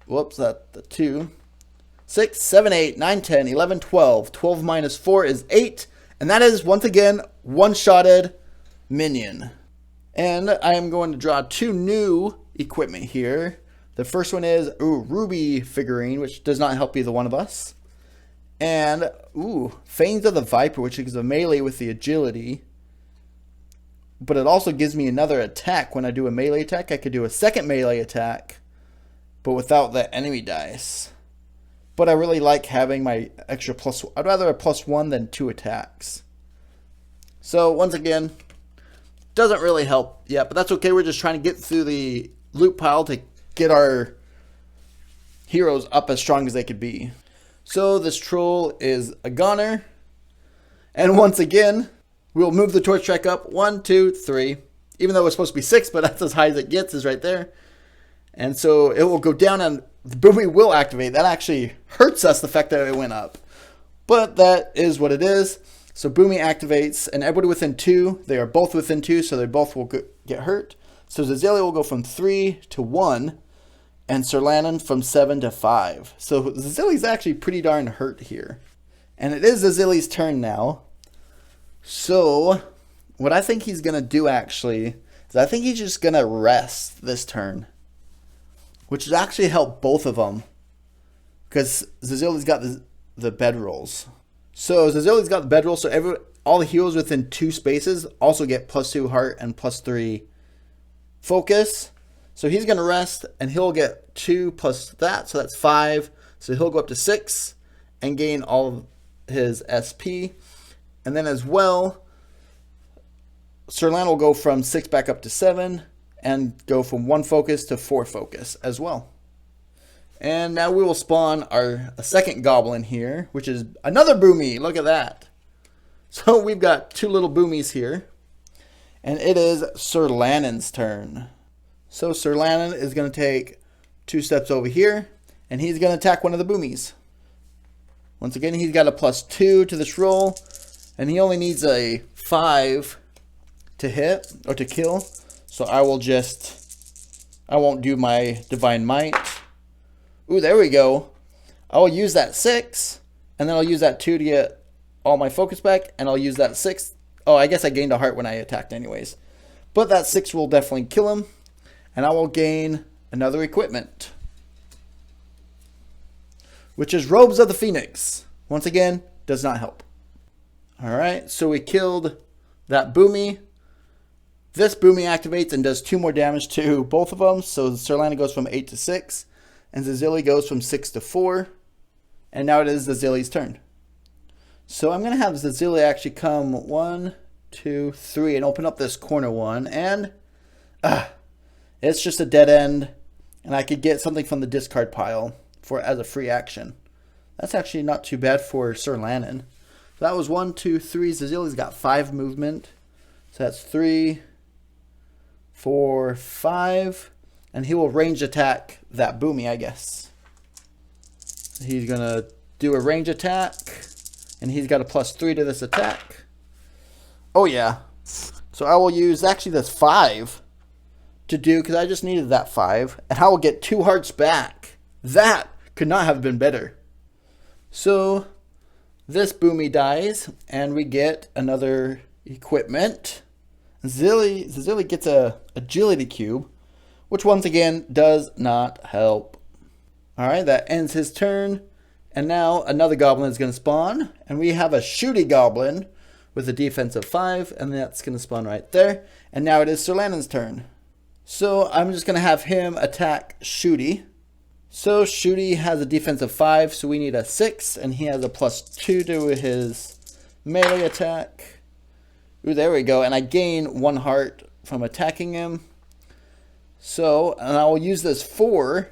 Whoops, that's the 2. 6, 7, 8, 9, 10, 11, 12. 12 minus 4 is 8. And that is, once again, one-shotted minion. And I am going to draw 2 new equipment here. The first one is Ruby figurine, which does not help either one of us. And Fangs of the Viper, which gives a melee with the agility. But it also gives me another attack. When I do a melee attack, I could do a second melee attack, but without the enemy dice. But I really like having my extra plus. I'd rather a +1 than 2 attacks. So once again, doesn't really help yet, but that's okay. We're just trying to get through the loot pile to get our heroes up as strong as they could be. So this troll is a goner. And once again, we'll move the torch track up. 1, 2, 3. Even though it's supposed to be 6, but that's as high as it gets, is right there. And so it will go down and the Boomy will activate. That actually hurts us, the fact that it went up. But that is what it is. So Boomy activates, and everybody within 2, they are both within 2, so they both will get hurt. So Zazelia will go from 3 to 1, and Sir Lannon from 7 to 5. So Zazelia's actually pretty darn hurt here. And it is Zazelia's turn now. So what I think he's going to do actually is I think he's just going to rest this turn, which would actually help both of them because Zazelia's got the bedrolls. So Zazelia's got the bedroll, so all the heroes within 2 spaces also get +2 heart and +3 focus. So he's going to rest, and he'll get 2 plus that, so that's 5. So he'll go up to 6 and gain all of his SP. And then as well, Sir Lannon will go from 6 back up to 7 and go from 1 focus to 4 focus as well. And now we will spawn a second goblin here, which is another Boomy. Look at that. So we've got 2 little Boomies here. And it is Sir Lannon's turn. So Sir Lannon is going to take 2 steps over here, and he's going to attack one of the Boomies. Once again, he's got a +2 to this roll, and he only needs a 5 to hit, or to kill. So I won't do my Divine Might. Ooh, there we go. I'll use that 6, and then I'll use that 2 to get all my focus back, and I'll use that 6. Oh, I guess I gained a heart when I attacked anyways. But that 6 will definitely kill him. And I will gain another equipment, which is Robes of the Phoenix. Once again, does not help. Alright, so we killed that Boomy. This Boomy activates and does 2 more damage to both of them. So Sir Lannon goes from 8 to 6. And Zazelia goes from 6 to 4. And now it is Zazelia's turn. So I'm going to have Zazelia actually come 1, 2, 3 and open up this corner one. And it's just a dead end, and I could get something from the discard pile as a free action. That's actually not too bad for Sir Lannon. So that was 1, 2, 3. Zazelia's got 5 movement. So that's 3, 4, 5. And he will range attack that Boomy, I guess. He's going to do a range attack, and he's got a +3 to this attack. Oh, yeah. So I will use actually this 5. To do, because I just needed that 5, and I will get 2 hearts back. That could not have been better. So this Boomy dies, and we get another equipment. Zazelia gets a agility cube, which once again does not help. Alright, that ends his turn, and now another goblin is going to spawn, and we have a shooty goblin with a defense of 5, and that's going to spawn right there. And now it is Sir Lannon's turn. So I'm just going to have him attack Shooty. So Shooty has a defense of 5, so we need a 6, and he has a +2 to his melee attack. Ooh, there we go, and I gain 1 heart from attacking him. So, and I will use this 4,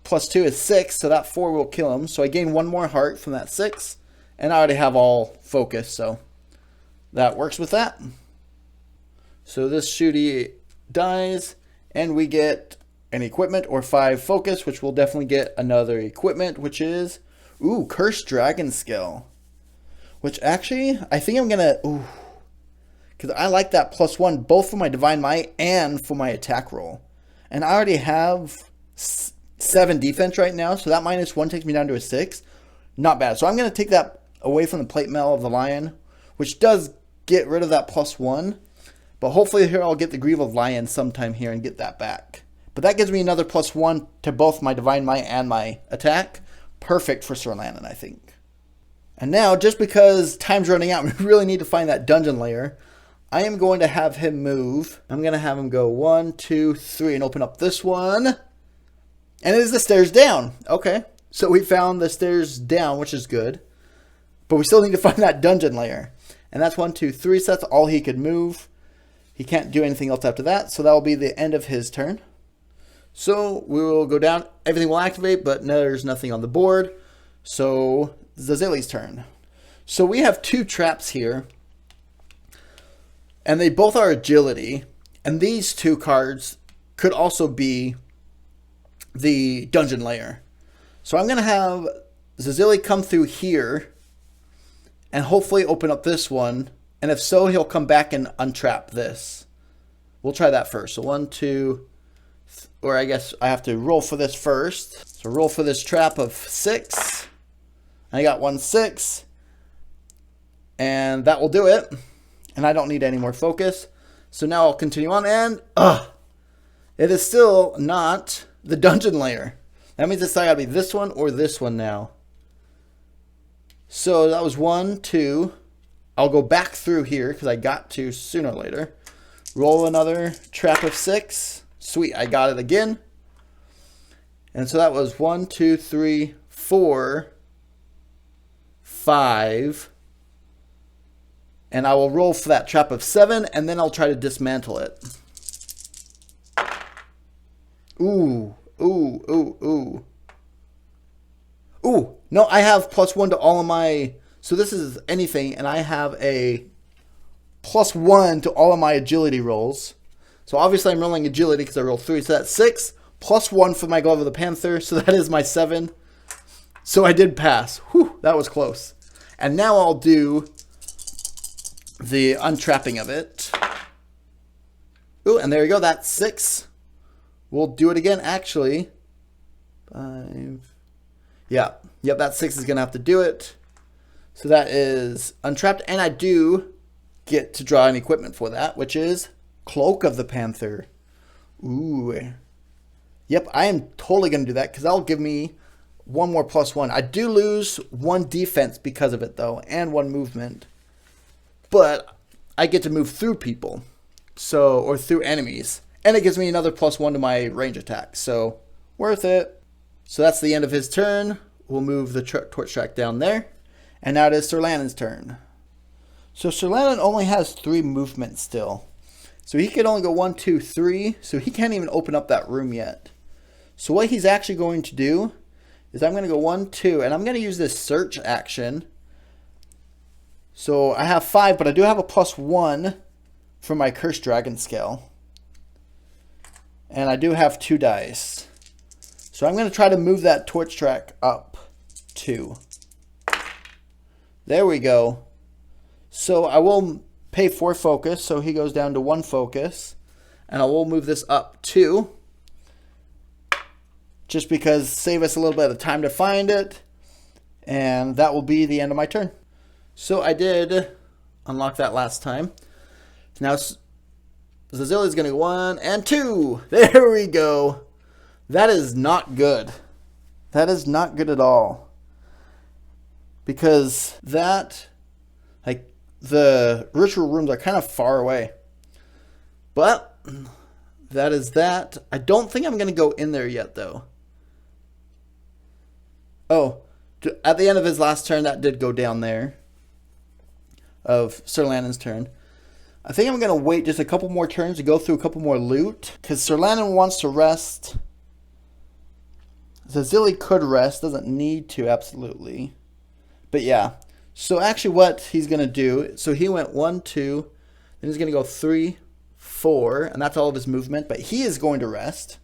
+2 is 6, so that 4 will kill him. So I gain 1 more heart from that 6, and I already have all focus, so that works with that. So this Shooty dies, and we get an equipment or 5 focus, which will definitely get another equipment, which is Cursed Dragon Skill, which actually I think I'm gonna because I like that +1 both for my Divine Might and for my attack roll, and I already have 7 defense right now, so that -1 takes me down to a 6. Not bad. So I'm gonna take that away from the plate mail of the lion, which does get rid of that +1. But hopefully here I'll get the Greave of Lion sometime here and get that back. But that gives me another +1 to both my Divine Might and my attack. Perfect for Sir Lannon, I think. And now, just because time's running out, we really need to find that dungeon layer. I am going to have him move. I'm going to have him go 1, 2, 3 and open up this one. And it is the stairs down. Okay, so we found the stairs down, which is good. But we still need to find that dungeon layer. And that's 1, 2, 3. So that's all he could move. He can't do anything else after that. So that will be the end of his turn. So we will go down. Everything will activate, but there's nothing on the board. So Zazili's turn. So we have 2 traps here. And they both are agility. And these 2 cards could also be the dungeon layer. So I'm going to have Zazili come through here. And hopefully open up this one. And if so, he'll come back and untrap this. We'll try that first. So 1, 2, or I guess I have to roll for this first. So roll for this trap of 6. I got 1, 6. And that will do it. And I don't need any more focus. So now I'll continue on. And it is still not the dungeon layer. That means it's gotta be this one or this one now. So that was 1, 2. I'll go back through here because I got to sooner or later. Roll another trap of 6. Sweet, I got it again. And so that was 1, 2, 3, 4, 5. And I will roll for that trap of 7, and then I'll try to dismantle it. Ooh, ooh, ooh, ooh. Ooh, no, I have +1 to all of my... So this is anything, and I have a +1 to all of my agility rolls. So obviously I'm rolling agility because I rolled 3. So that's 6, +1 for my Glove of the Panther. So that is my 7. So I did pass. Whew, that was close. And now I'll do the untrapping of it. Ooh, and there you go. That's 6. We'll do it again, actually. 5. Yeah. Yep, that 6 is going to have to do it. So that is untrapped. And I do get to draw an equipment for that, which is Cloak of the Panther. Ooh. Yep, I am totally going to do that because that'll give me 1 more +1. I do lose 1 defense because of it, though, and 1 movement. But I get to move through people, so, or through enemies. And it gives me another +1 to my range attack. So, worth it. So that's the end of his turn. We'll move the torch track down there. And now it is Sir Lannon's turn. So Sir Lannon only has 3 movements still. So he can only go 1, 2, 3. So he can't even open up that room yet. So what he's actually going to do is I'm going to go 1, 2. And I'm going to use this search action. So I have 5, but I do have a +1 for my Cursed Dragon Scale. And I do have 2 dice. So I'm going to try to move that torch track up 2. There we go. So I will pay 4 focus, so he goes down to 1 focus. And I will move this up 2. Just because save us a little bit of time to find it. And that will be the end of my turn. So I did unlock that last time. Now Zazili is going to go 1 and 2. There we go. That is not good. That is not good at all. Because that, like, the ritual rooms are kind of far away. But that is that. I don't think I'm going to go in there yet, though. Oh, at the end of his last turn, that did go down there. Of Sir Lannon's turn. I think I'm going to wait just a couple more turns to go through a couple more loot. Because Sir Lannon wants to rest. Zazili could rest. Doesn't need to, absolutely. But yeah. So actually what he's going to do. So he went 1, 2. Then he's going to go 3, 4. And that's all of his movement. But he is going to rest.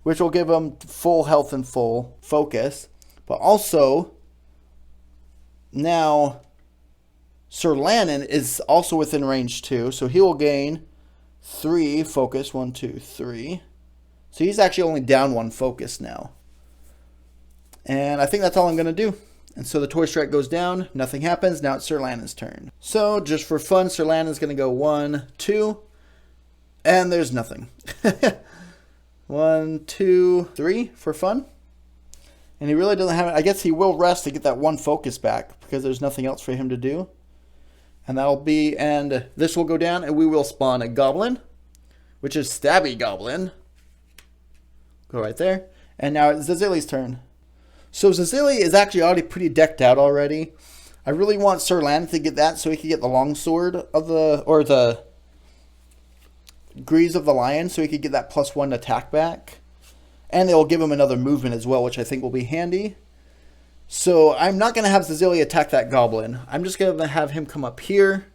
Which will give him full health and full focus. But also. Now. Sir Lannon is also within range 2, so he will gain 3 focus. 1, 2, 3. So he's actually only down 1 focus now. And I think that's all I'm going to do. And so the torch track goes down, nothing happens, now it's Sir Lannon's turn. So just for fun, Sir Lannon's going to go 1, 2. And there's nothing. 1, 2, 3 for fun. And he really doesn't have it. I guess he will rest to get that one focus back because there's nothing else for him to do. And that'll be, and this will go down and we will spawn a goblin, which is Stabby Goblin. Go right there. And now it's Zazili's turn. So Zazili is actually already pretty decked out already. I really want Sir Lan to get that so he can get the longsword of the, or the Grease of the Lion, so he could get that +1 attack back. And they'll give him another movement as well, which I think will be handy. So I'm not going to have Zazili attack that goblin. I'm just going to have him come up here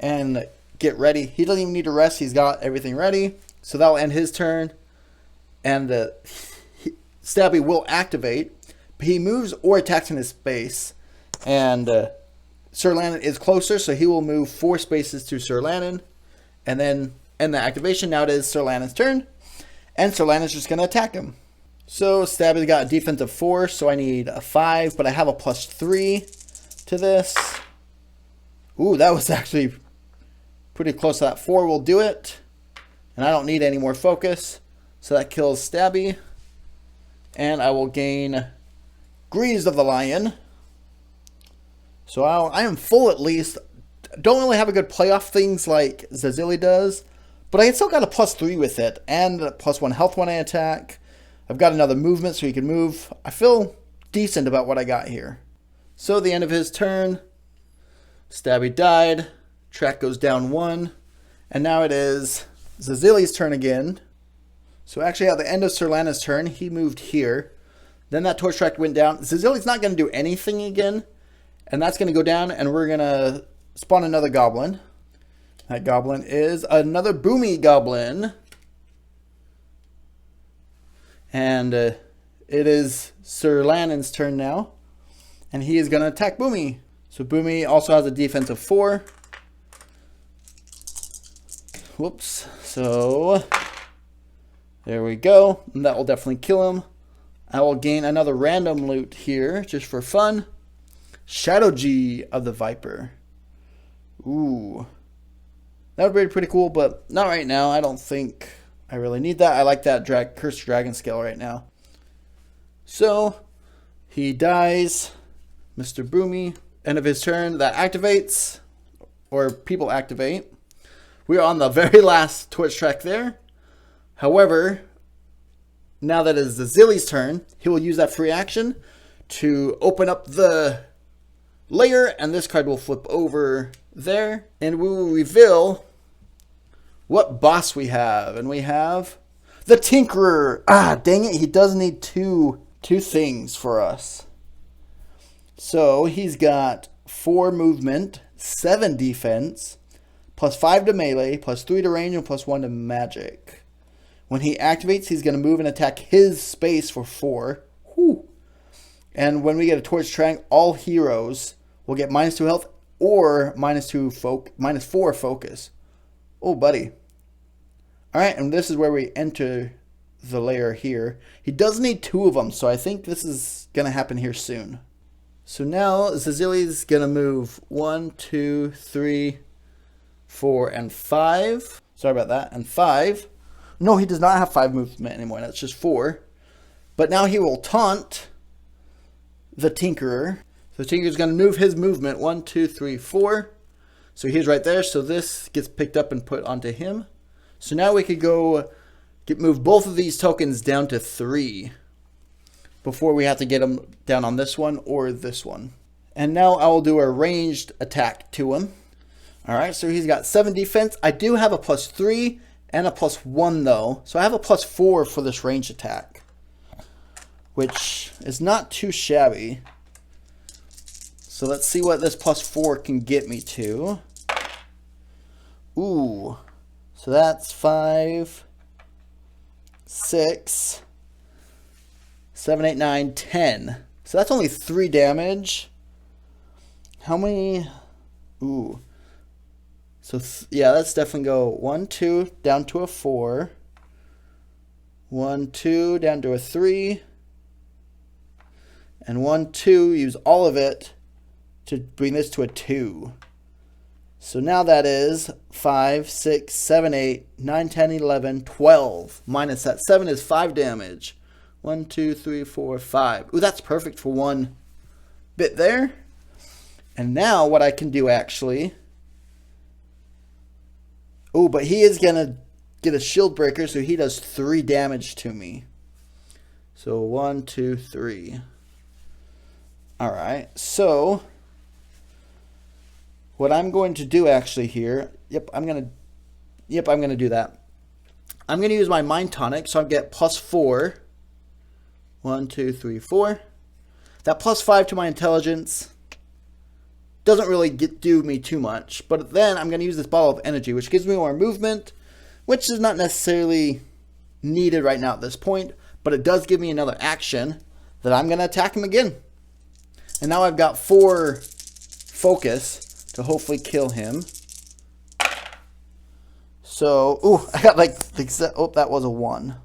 and get ready. He doesn't even need to rest. He's got everything ready. So that'll end his turn. And Stabby will activate. But he moves or attacks in his space. And Sir Lannon is closer, so he will move 4 spaces to Sir Lannon. And then end the activation. Now it is Sir Lannon's turn. And Sir Lannon's just going to attack him. So Stabby's got a defense of 4, so I need a 5, but I have a +3 to this. Ooh, that was actually pretty close to that. 4 will do it. And I don't need any more focus. So that kills Stabby. And I will gain Grease of the Lion. So I am full at least. Don't really have a good playoff things like Zazili does. But I still got a +3 with it. And a +1 health when I attack. I've got another movement so he can move. I feel decent about what I got here. So the end of his turn. Stabby died. Track goes down 1. And now it is Zazili's turn again. So actually at the end of Sir Lannon's turn, he moved here. Then that torch track went down. Zazili's not going to do anything again. And that's going to go down and we're going to spawn another goblin. That goblin is another Boomy Goblin. And it is Sir Lannon's turn now. And he is going to attack Boomy. So Boomy also has a defense of 4. Whoops. So there we go. And that will definitely kill him. I will gain another random loot here just for fun. Shadow G of the Viper. Ooh. That would be pretty cool, but not right now. I don't think I really need that. I like that Cursed Dragon scale right now. So, he dies. Mr. Boomy. End of his turn. That activates. Or people activate. We are on the very last torch track there. However, now that it is Zazili's turn, he will use that free action to open up the layer. And this card will flip over there. And we will reveal what boss we have. And we have the Tinkerer. Ah, dang it. He does need two things for us. So he's got 4 movement, 7 defense, +5 to melee, +3 to range, and +1 to magic. When he activates, he's going to move and attack his space for 4. Whew. And when we get a torch track, all heroes will get -2 health or -4 focus. Oh, buddy. Alright, and this is where we enter the layer here. He does need 2 of them, so I think this is going to happen here soon. So now Zazili's going to move 1, 2, 3, 4, and 5. Sorry about that. And 5. No, he does not have 5 movement anymore. That's just 4. But now he will taunt the Tinkerer. So the Tinkerer's going to move his movement 1, 2, 3, 4. So he's right there. So this gets picked up and put onto him. So now we could go move both of these tokens down to 3 before we have to get them down on this one or this one. And now I will do a ranged attack to him. Alright, so he's got 7 defense. I do have a +3 and a +1 though. So I have a +4 for this ranged attack, which is not too shabby. So let's see what this +4 can get me to. Ooh. So that's 5, 6, 7, 8, 9, 10. So that's only 3 damage. How many? Ooh. So yeah, let's definitely go 1, 2, down to a 4. 1, 2, down to a 3. And 1, 2, use all of it to bring this to a 2. So now that is 5, 6, 7, 8, 9, 10, 11, 12. Minus that 7 is 5 damage. 1, 2, 3, 4, 5. Ooh, that's perfect for one bit there. And now what I can do actually... Oh, but he is going to get a shield breaker, so he does 3 damage to me. So 1, 2, 3. Alright, so... What I'm going to do actually here, I'm gonna do that. I'm gonna use my Mind Tonic, so I get +4. 1, 2, 3, 4. That +5 to my intelligence doesn't really do me too much. But then I'm gonna use this bottle of energy, which gives me more movement, which is not necessarily needed right now at this point, but it does give me another action that I'm gonna attack him again. And now I've got 4 focus to hopefully kill him. So, ooh, I got like, oh, that was a 1.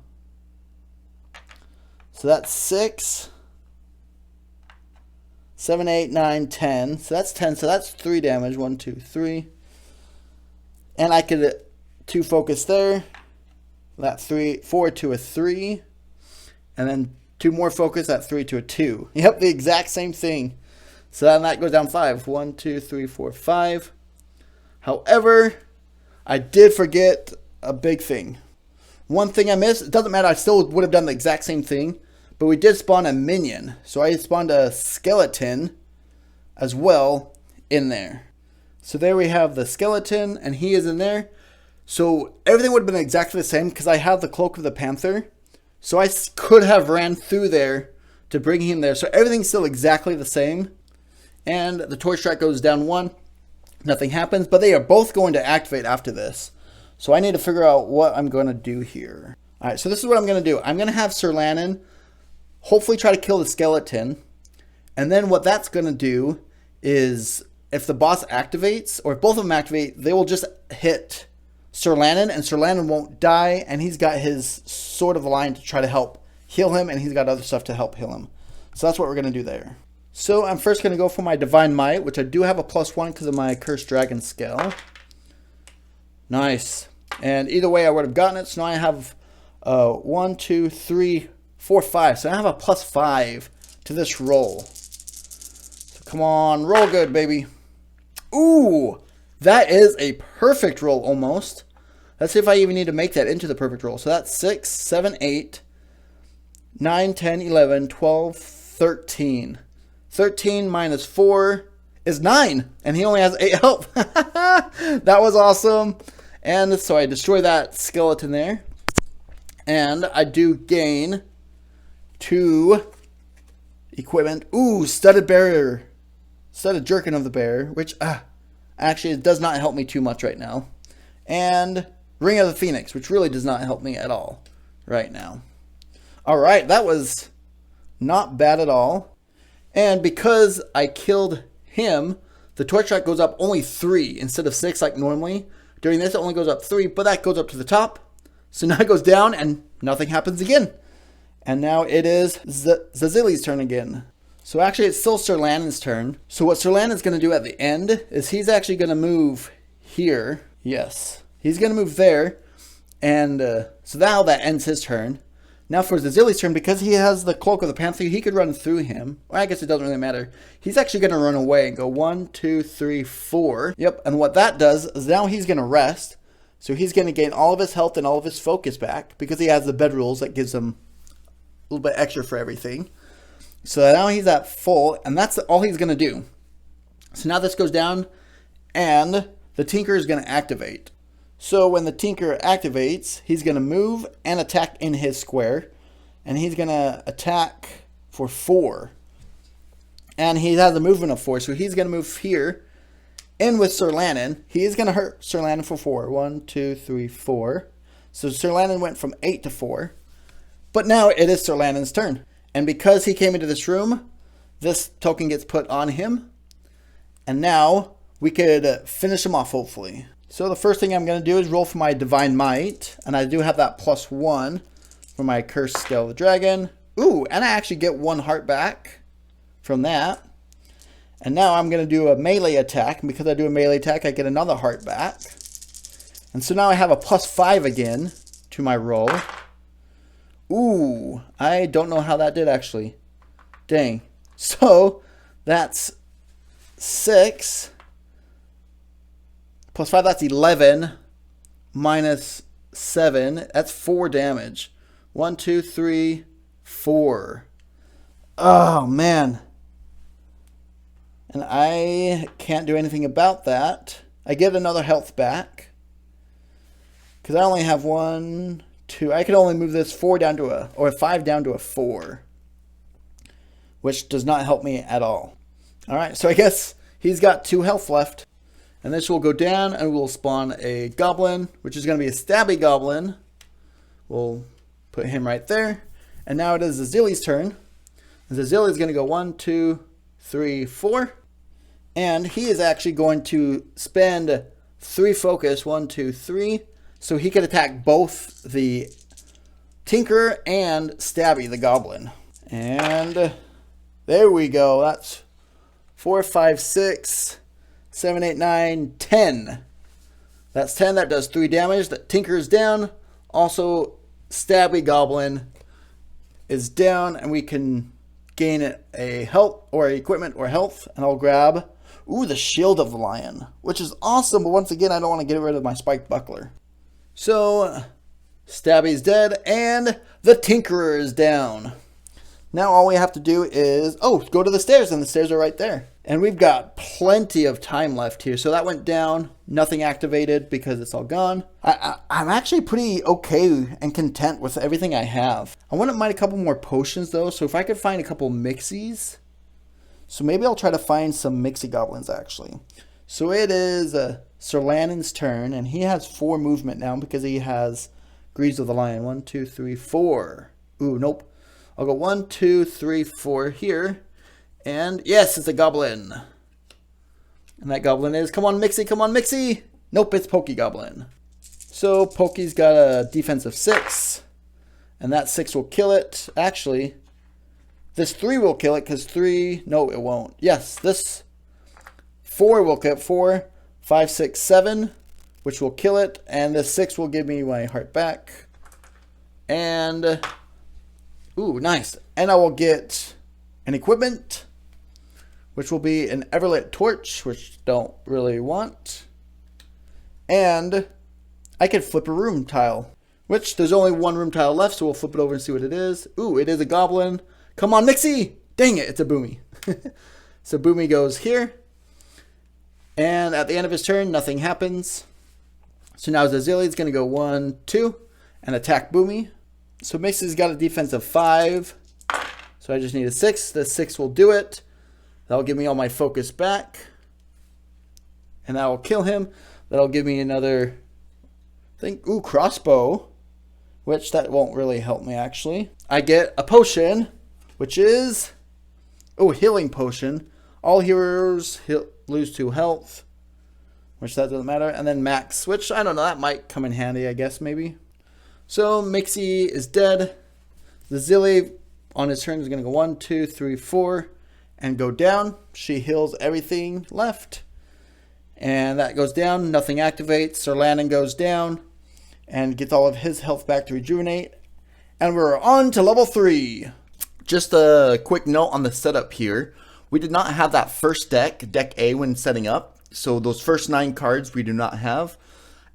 So that's 6, 7, 8, 9, 10. So that's 10. So that's 3 damage. 1, 2, 3. And I could 2 focus there. That 4 to a 3. And then 2 more focus, that 3 to a 2. Yep, the exact same thing. So then that goes down 5. 1, 2, 3, 4, 5. However, I did forget a big thing. One thing I missed, it doesn't matter, I still would have done the exact same thing. But we did spawn a minion. So I spawned a skeleton as well in there. So there we have the skeleton, and he is in there. So everything would have been exactly the same because I have the Cloak of the Panther. So I could have ran through there to bring him there. So everything's still exactly the same. And the torch strike goes down 1. Nothing happens, but they are both going to activate after this. So I need to figure out what I'm going to do here. Alright, so this is what I'm going to do. I'm going to have Sir Lannon hopefully try to kill the skeleton. And then what that's going to do is if the boss activates, or if both of them activate, they will just hit Sir Lannon, and Sir Lannon won't die, and he's got his Sword of the Lion to try to help heal him, and he's got other stuff to help heal him. So that's what we're going to do there. So I'm first going to go for my Divine Might, which I do have a +1 because of my Cursed Dragon skill. Nice. And either way I would have gotten it. So now I have 1, 2, 3, 4, 5. So I have a +5 to this roll. So come on, roll good, baby. Ooh, that is a perfect roll almost. Let's see if I even need to make that into the perfect roll. So that's 6, 7, 8, 9, 10, 11, 12, 13. 13 minus 4 is 9. And he only has 8 health. That was awesome. And so I destroy that skeleton there. And I do gain 2 equipment. Ooh, Studded Barrier. Studded Jerkin of the Bear. Which, actually, it does not help me too much right now. And Ring of the Phoenix, which really does not help me at all right now. Alright, that was not bad at all. And because I killed him, the torch strike goes up only 3 instead of 6 like normally. During this, it only goes up 3, but that goes up to the top. So now it goes down and nothing happens again. And now it is Zazili's turn again. So actually, it's still Sir Lannon's turn. So what Sir Lannon's going to do at the end is he's actually going to move here. Yes, he's going to move there. And so now that ends his turn. Now for Zazili's turn, because he has the Cloak of the Panther, he could run through him. Well, I guess it doesn't really matter. He's actually going to run away and go 1, 2, 3, 4. Yep, and what that does is now he's going to rest. So he's going to gain all of his health and all of his focus back because he has the bed rules that gives him a little bit extra for everything. So now he's at full, and that's all he's going to do. So now this goes down, and the Tinker is going to activate. So when the Tinker activates, he's going to move and attack in his square. And he's going to attack for 4. And he has a movement of 4. So he's going to move here in with Sir Lannon. He is going to hurt Sir Lannon for 4. 1, 2, 3, 4. So Sir Lannon went from 8 to 4. But now it is Sir Lannon's turn. And because he came into this room, this token gets put on him. And now we could finish him off, hopefully. So the first thing I'm going to do is roll for my Divine Might. And I do have that +1 for my Cursed Scale of the Dragon. Ooh, and I actually get 1 heart back from that. And now I'm going to do a melee attack. And because I do a melee attack, I get another heart back. And so now I have a +5 again to my roll. Ooh, I don't know how that did actually. Dang. So that's 6 +5, that's 11 minus 7. That's 4 damage. 1, 2, 3, 4. Oh, man. And I can't do anything about that. I get another health back. Because I only have 1, 2. I can only move this 4 down to or 5 down to a 4. Which does not help me at all. Alright, so I guess he's got 2 health left. And this will go down and we'll spawn a goblin, which is going to be a stabby goblin. We'll put him right there. And now it is Zazili's turn. Zazili is going to go 1, 2, 3, 4. And he is actually going to spend 3 focus, 1, 2, 3. So he can attack both the Tinker and Stabby, the goblin. And there we go. That's 4, 5, 6, 7, 8, 9, 10. That's 10. That does 3 damage. The Tinker is down. Also, Stabby Goblin is down. And we can gain a health or equipment or health. And I'll grab, the Shield of the Lion, which is awesome. But once again, I don't want to get rid of my Spiked Buckler. So, Stabby's dead. And the Tinkerer is down. Now all we have to do is, go to the stairs, and the stairs are right there. And we've got plenty of time left here. So that went down, nothing activated because it's all gone. I'm actually pretty okay and content with everything I have. I wouldn't mind a couple more potions though. So if I could find a couple mixies. So maybe I'll try to find some mixie goblins actually. So it is Sir Lannon's turn, and he has 4 movement now because he has Greaves of the Lion. 1, 2, 3, 4. Ooh, nope. I'll go 1, 2, 3, 4 here. And yes, it's a goblin. And that goblin is, come on Mixie, come on Mixie. Nope, it's Pokey Goblin. So Pokey's got a defense of 6. And that 6 will kill it. Actually, this 3 will kill it because 3, no it won't. Yes, this 4 will kill it. 4, 5, 6, 7, which will kill it. And this 6 will give me my heart back. And, ooh, nice. And I will get an equipment, which will be an Everlit Torch, which don't really want. And I could flip a room tile, which there's only 1 room tile left, so we'll flip it over and see what it is. Ooh, it is a goblin. Come on, Mixie! Dang it, it's a Boomy. So Boomy goes here. And at the end of his turn, nothing happens. So now Zazili's going to go 1, 2, and attack Boomy. So Mixie's got a defense of 5. So I just need a 6. The 6 will do it. That'll give me all my focus back. And that will kill him. That'll give me another thing. Ooh, crossbow. Which that won't really help me actually. I get a potion, which is, healing potion. All heroes lose 2 health. Which that doesn't matter. And then max, which I don't know, that might come in handy, I guess, maybe. So Mixie is dead. Zazili on his turn is going to go 1, 2, 3, 4 and go down. She heals everything left. And that goes down. Nothing activates. Sir Lannon goes down and gets all of his health back to rejuvenate. And we're on to level 3. Just a quick note on the setup here. We did not have that first deck, Deck A, when setting up. So those first 9 cards we do not have.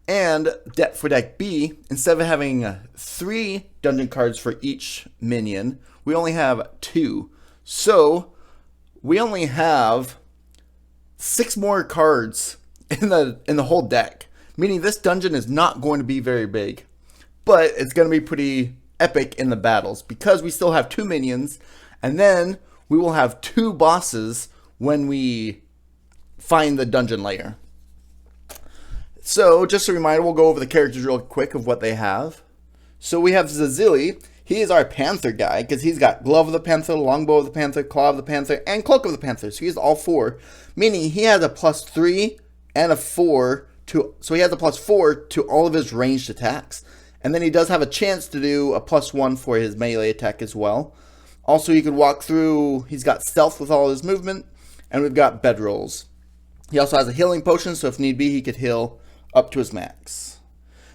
And for Deck B, instead of having 3 dungeon cards for each minion, we only have 2. So we only have 6 more cards in the whole deck. Meaning this dungeon is not going to be very big. But it's going to be pretty epic in the battles. Because we still have 2 minions. And then we will have 2 bosses when we find the dungeon layer. So just a reminder, we'll go over the characters real quick of what they have. So we have Zazili. He is our Panther guy because he's got Glove of the Panther, Longbow of the Panther, Claw of the Panther, and Cloak of the Panther. So he has all 4, meaning he has a +3 and a 4 to, so he has a +4 to all of his ranged attacks. And then he does have a chance to do a +1 for his melee attack as well. Also, he could walk through, he's got stealth with all his movement, And we've got bedrolls. He also has a healing potion, so if need be, he could heal up to his max.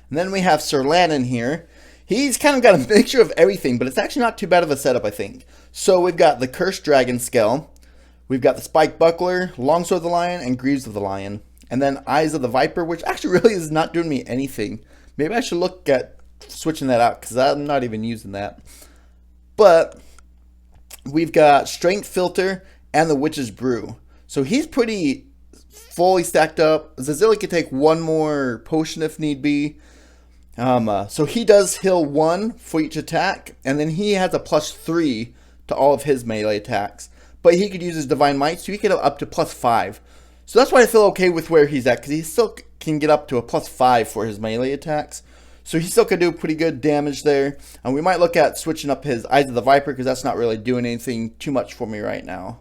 And then we have Sir Lannon here. He's kind of got a mixture of everything, but it's actually not too bad of a setup, I think. So we've got the Cursed Dragon Scale. We've got the Spike Buckler, Longsword of the Lion, and Greaves of the Lion. And then Eyes of the Viper, which actually really is not doing me anything. Maybe I should look at switching that out, because I'm not even using that. But we've got Strength Filter and the Witch's Brew. So he's pretty fully stacked up. Zazili can take one more potion if need be. So he does heal 1 for each attack, and then he has a +3 to all of his melee attacks. But he could use his Divine Might, so he could have up to +5. So that's why I feel okay with where he's at, because he still can get up to a +5 for his melee attacks. So he still could do pretty good damage there. And we might look at switching up his Eyes of the Viper, because that's not really doing anything too much for me right now.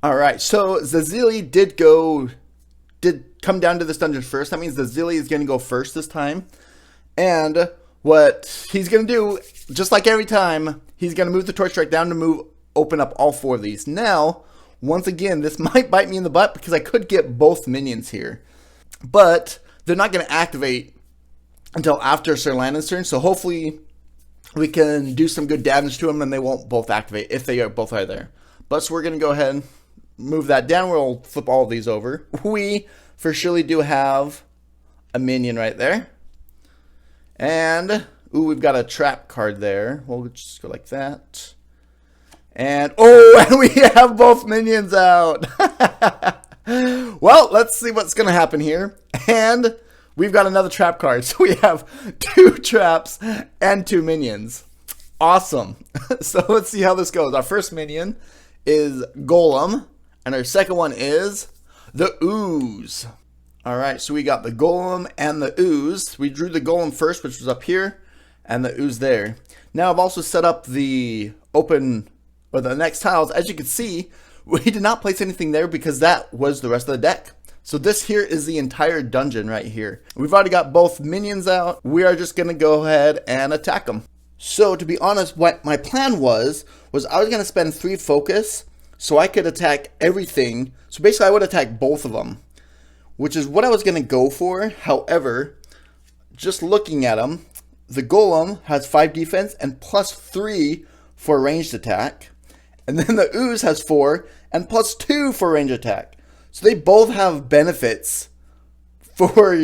Alright, so Zazili did come down to this dungeon first. That means Zazili is going to go first this time. And what he's going to do, just like every time, he's going to move the Torch Strike down to open up all 4 of these. Now, once again, this might bite me in the butt because I could get both minions here. But they're not going to activate until after Sir Lannon's turn. So hopefully we can do some good damage to them and they won't both activate if they both are there. But so we're going to go ahead and move that down. We'll flip all of these over. We for surely do have a minion right there. And, ooh, we've got a trap card there. We'll just go like that. And, oh, and we have both minions out. Well, let's see what's going to happen here. And we've got another trap card. So we have 2 traps and 2 minions. Awesome. So let's see how this goes. Our first minion is Golem. And our second one is the Ooze. Alright, so we got the Golem and the Ooze. We drew the Golem first, which was up here, and the Ooze there. Now I've also set up the the next tiles. As you can see, we did not place anything there because that was the rest of the deck. So this here is the entire dungeon right here. We've already got both minions out. We are just going to go ahead and attack them. So to be honest, what my plan was I was going to spend 3 focus so I could attack everything. So basically I would attack both of them, which is what I was going to go for. However, just looking at them, the Golem has 5 defense and +3 for ranged attack. And then the Ooze has 4 and +2 for ranged attack. So they both have benefits for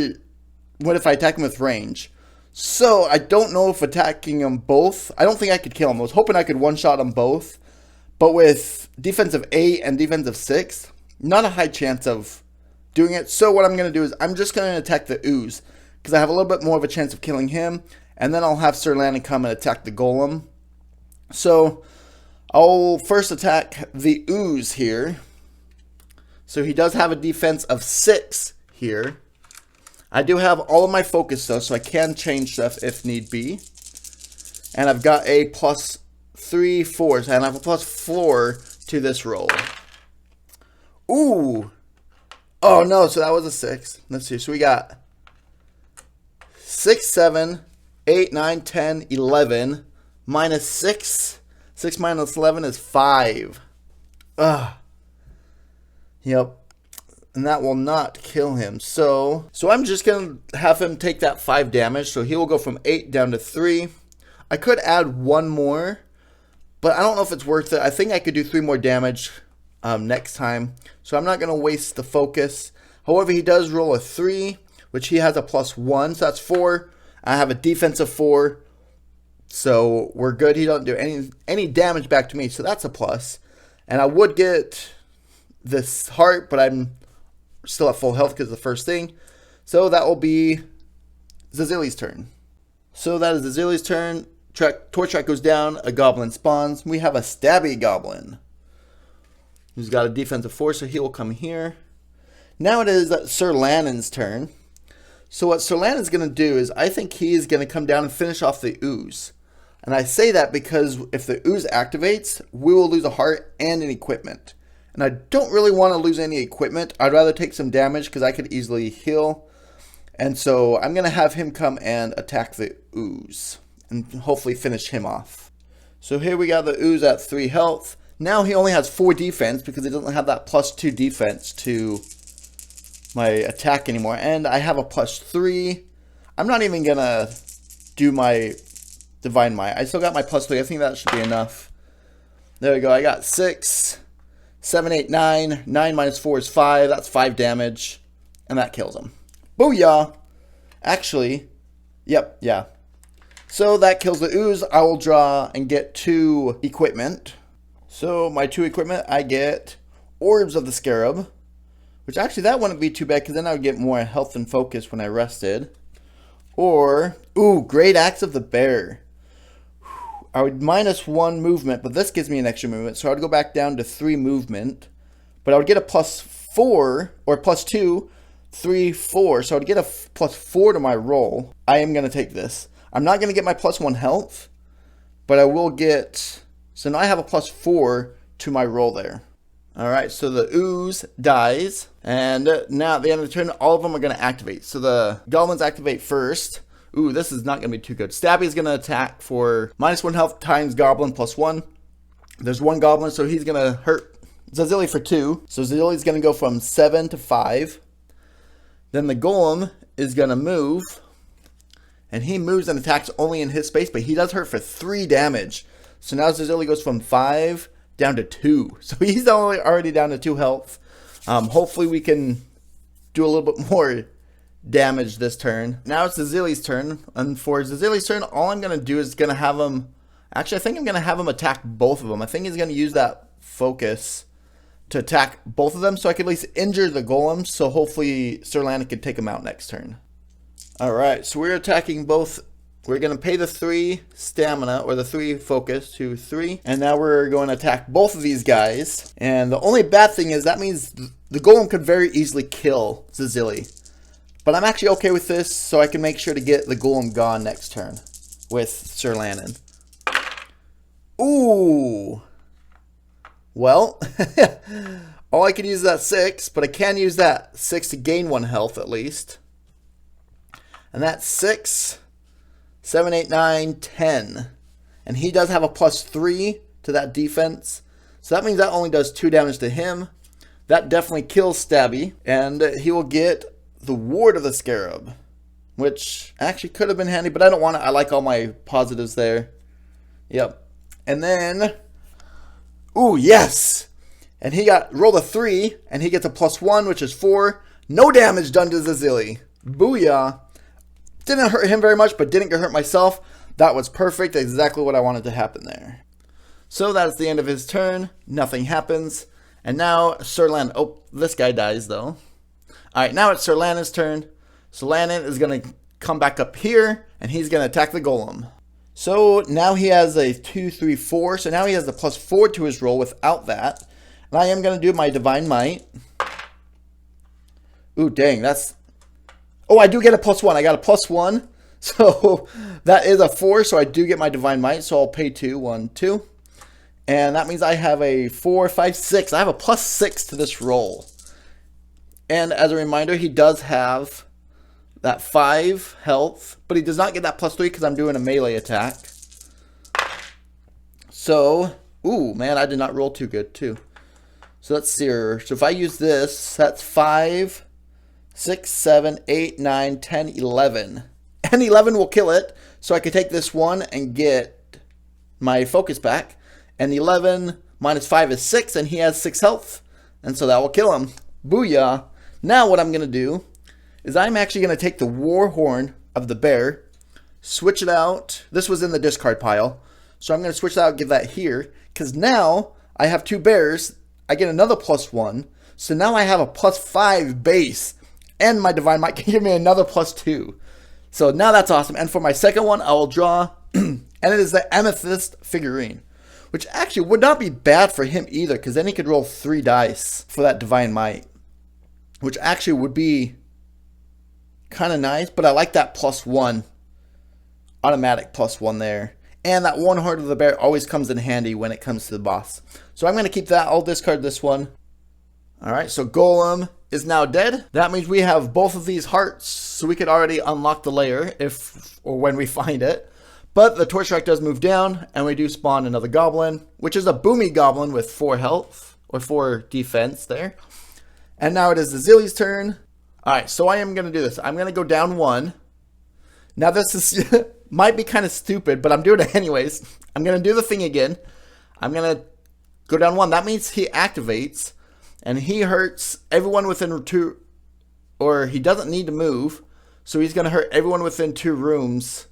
what if I attack them with range. So I don't know if attacking them both, I don't think I could kill them. I was hoping I could one-shot them both. But with defensive 8 and defensive 6, not a high chance of doing it. So what I'm going to do is I'm just going to attack the Ooze, because I have a little bit more of a chance of killing him. And then I'll have Sir Lannon come and attack the Golem. So I'll first attack the Ooze here. So he does have a defense of 6 here. I do have all of my focus though, so I can change stuff if need be. And I've got a +3 force, and I have a +4 to this roll. Ooh. Oh no, so that was a 6. Let's see. So we got 6, 7, 8, 9, 10, 11. Minus 6. 6 minus 11 is 5. Ugh. Yep. And that will not kill him. So I'm just going to have him take that 5 damage. So he will go from 8 down to 3. I could add 1 more, but I don't know if it's worth it. I think I could do 3 more damage next time. So I'm not going to waste the focus. However, he does roll a 3, which he has a +1. So that's 4. I have a defense of 4. So we're good. He doesn't do any damage back to me. So that's a plus. And I would get this heart, but I'm still at full health because it's the first thing. So that will be Zazili's turn. So that is Zazili's turn. Torch Track goes down. A goblin spawns. We have a stabby goblin who's got a defense of 4, so he will come here. Now it is Sir Lannon's turn. So what Sir Lannon's going to do is I think he is going to come down and finish off the Ooze. And I say that because if the Ooze activates, we will lose a heart and an equipment. And I don't really want to lose any equipment. I'd rather take some damage because I could easily heal. And so I'm going to have him come and attack the Ooze and hopefully finish him off. So here we got the Ooze at 3 health. Now he only has 4 defense because he doesn't have that +2 defense to my attack anymore. And I have a +3. I'm not even going to do my Divine Might. I still got my +3. I think that should be enough. There we go. I got 6, 7, 8, 9. 9 minus 4 is 5. That's 5 damage. And that kills him. Booyah! Actually, yep, yeah. So that kills the ooze. I will draw and get 2 equipment. So my 2 equipment, I get Orbs of the Scarab. Which actually that wouldn't be too bad because then I would get more health and focus when I rested. Or, ooh, Great Axe of the Bear. I would -1 movement, but this gives me an extra movement. So I would go back down to 3 movement. But I would get a +4 or +2, 3, 4. So I would get a +4 to my roll. I am going to take this. I'm not going to get my +1 health, but I will get... So now I have a +4 to my roll there. Alright, so the ooze dies, and now at the end of the turn, all of them are going to activate. So the goblins activate first. Ooh, this is not going to be too good. Stabby is going to attack for -1 health times goblin +1. There's 1 goblin, so he's going to hurt Zazili for 2. So Zazili's going to go from 7 to 5. Then the golem is going to move, and he moves and attacks only in his space, but he does hurt for 3 damage. So now Zazili goes from 5 down to 2. So he's already down to 2 health. Hopefully we can do a little bit more damage this turn. Now it's Zazili's turn. And for Zazili's turn, all I'm going to do is going to have him... Actually, I think I'm going to have him attack both of them. I think he's going to use that focus to attack both of them so I can at least injure the golems. So hopefully Sir Lannon can take him out next turn. Alright, so we're attacking both... We're going to pay the 3 stamina, or the 3 focus to 3. And now we're going to attack both of these guys. And the only bad thing is that means the golem could very easily kill Zazili. But I'm actually okay with this, so I can make sure to get the golem gone next turn with Sir Lannon. Ooh. Well, all I can use is that 6, but I can use that 6 to gain 1 health at least. And that's 6... 7, 8, 9, 10. And he does have a +3 to that defense. So that means that only does 2 damage to him. That definitely kills Stabby. And he will get the Ward of the Scarab, which actually could have been handy, but I don't want it. I like all my positives there. Yep. And then, ooh, yes! And he rolled a 3, and he gets a +1, which is 4. No damage done to Zazili. Booyah. Didn't hurt him very much, but didn't get hurt myself. That was perfect. Exactly what I wanted to happen there. So that's the end of his turn. Nothing happens. And now Sir Lannon. Oh, this guy dies though. Alright, now it's Sir Lannon's turn. So Lannon is going to come back up here, and he's going to attack the golem. So now he has a 2, 3, 4. So now he has the +4 to his roll without that. And I am going to do my Divine Might. Ooh, dang, that's... Oh, I do get a +1. I got a +1. So that is a 4. So I do get my Divine Might. So I'll pay 2. 1, 2. And that means I have a 4, 5, 6. I have a +6 to this roll. And as a reminder, he does have that 5 health. But he does not get that +3 because I'm doing a melee attack. So, ooh, man, I did not roll too good too. So let's see here. So if I use this, that's 5... 6, 7, 8, 9, 10, 11. And 11 will kill it. So I can take this one and get my focus back. And 11 minus 5 is 6. And he has 6 health. And so that will kill him. Booyah. Now what I'm going to do is I'm actually going to take the War Horn of the Bear. Switch it out. This was in the discard pile. So I'm going to switch that out and give that here. Because now I have 2 bears. I get another +1. So now I have a +5 base. And my Divine Might can give me another +2. So now that's awesome. And for my second one, I will draw, and it is the Amethyst figurine, which actually would not be bad for him either, because then he could roll 3 dice for that Divine Might, which actually would be kind of nice. But I like that +1, automatic +1 there. And that 1 Heart of the Bear always comes in handy when it comes to the boss. So I'm going to keep that. I'll discard this one. Alright, so Golem is now dead. That means we have both of these hearts, so we could already unlock the lair if or when we find it. But the torch strike does move down, and we do spawn another goblin, which is a boomy goblin with 4 health, or 4 defense there. And now it is the Zilly's turn. Alright, so I am going to do this. I'm going to go down 1. Now this is might be kind of stupid, but I'm doing it anyways. I'm going to do the thing again. I'm going to go down 1. That means he activates, and he hurts everyone within 2, or he doesn't need to move, so he's going to hurt everyone within 2 rooms.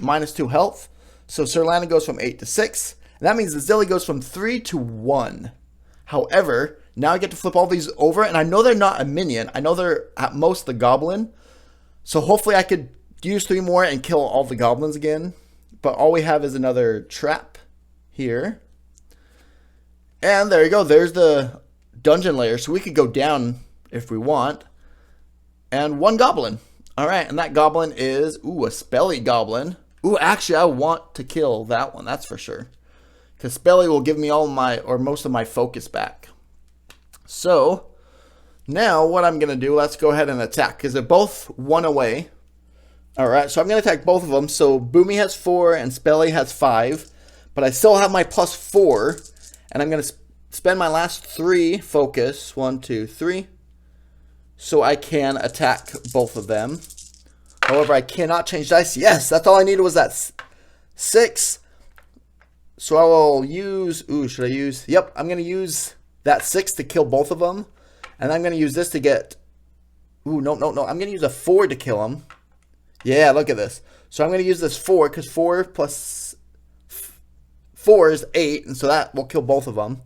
Minus 2 health. So Sir Landon goes from 8 to 6. And that means the Zilly goes from 3 to 1. However, now I get to flip all these over. And I know they're not a minion. I know they're at most the goblin. So hopefully I could use 3 more and kill all the goblins again. But all we have is another trap here. And there you go. There's the dungeon layer. So we could go down if we want. And 1 goblin. Alright, and that goblin is, a Spelly goblin. Actually, I want to kill that one, that's for sure. Because Spelly will give me all my, or most of my focus back. So, now what I'm going to do, let's go ahead and attack. Because they're both 1 away. Alright, so I'm going to attack both of them. So, Boomy has 4 and Spelly has 5. But I still have my plus 4. And I'm going to spend my last 3 focus. 1, 2, 3. So I can attack both of them. However, I cannot change dice. Yes, that's all I needed was that 6. So I will use... should I use... Yep, I'm going to use that 6 to kill both of them. And I'm going to use this to get... no. I'm going to use a 4 to kill him. Yeah, look at this. So I'm going to use this 4, because 4 plus 4 is 8. And so that will kill both of them.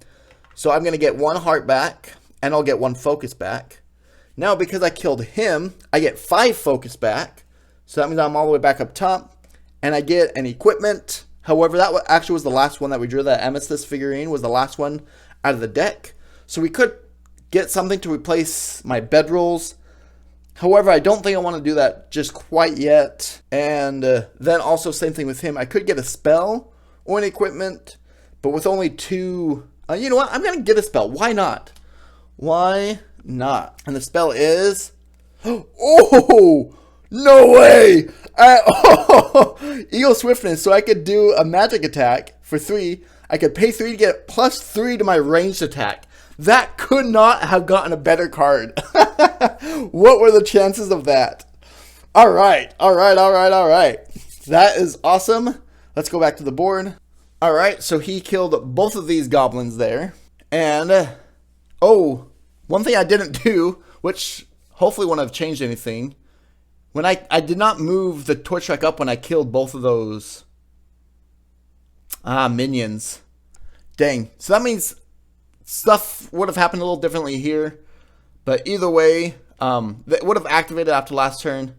So I'm going to get 1 heart back. And I'll get 1 focus back. Now, because I killed him, I get 5 focus back. So that means I'm all the way back up top. And I get an equipment. However, that actually was the last one that we drew. That Amethyst figurine was the last one out of the deck. So we could get something to replace my bedrolls. However, I don't think I want to do that just quite yet. And then also same thing with him. I could get a spell or an equipment. But with only 2... you know what? I'm going to get a spell. Why not? Why not? And the spell is... Oh! No way! Eagle Swiftness. So I could do a magic attack for 3. I could pay 3 to get plus 3 to my ranged attack. That could not have gotten a better card. What were the chances of that? Alright. That is awesome. Let's go back to the board. Alright, so he killed both of these goblins there. And, one thing I didn't do, which hopefully wouldn't have changed anything, when I did not move the torch strike up when I killed both of those minions. Dang. So that means stuff would have happened a little differently here. But either way, that would have activated after last turn.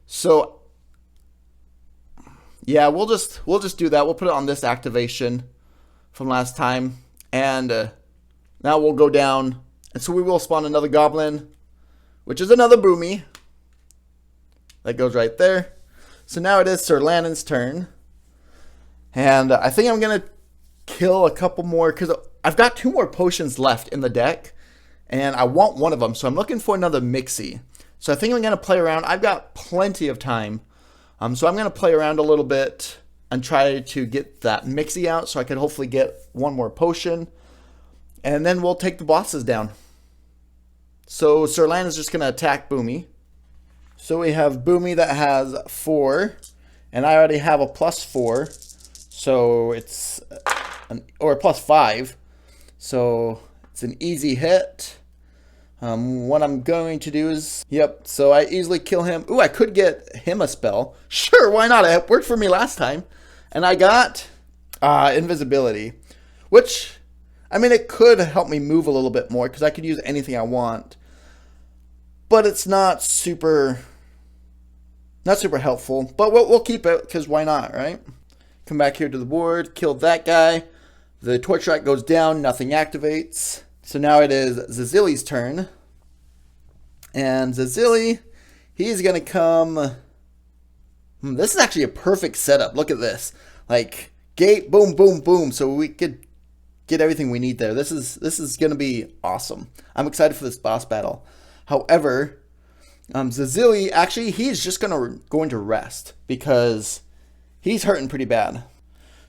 So yeah, we'll just do that. We'll put it on this activation from last time. And now we'll go down. And so we will spawn another goblin, which is another Boomy. That goes right there. So now it is Sir Landon's turn. And I think I'm going to kill a couple more, because I've got 2 more potions left in the deck. And I want one of them, so I'm looking for another Mixie. So I think I'm going to play around. I've got plenty of time. So I'm going to play around a little bit and try to get that Mixie out so I can hopefully get 1 more potion. And then we'll take the bosses down. So Sir Landon's just going to attack Boomy. So we have Boomy that has 4, and I already have a plus 4, so it's or plus 5, so it's an easy hit. What I'm going to do is, so I easily kill him. I could get him a spell. Sure, why not? It worked for me last time, and I got invisibility, which, I mean, it could help me move a little bit more because I could use anything I want. But it's not super helpful. But we'll keep it, because why not, right? Come back here to the board. Killed that guy. The torch strike goes down. Nothing activates. So now it is Zazilly's turn. And Zazilly, he's going to come... This is actually a perfect setup. Look at this. Like, gate, boom, boom, boom. So we could get everything we need there. This is going to be awesome. I'm excited for this boss battle. However, Zazilly, actually, he's just going to rest, because he's hurting pretty bad.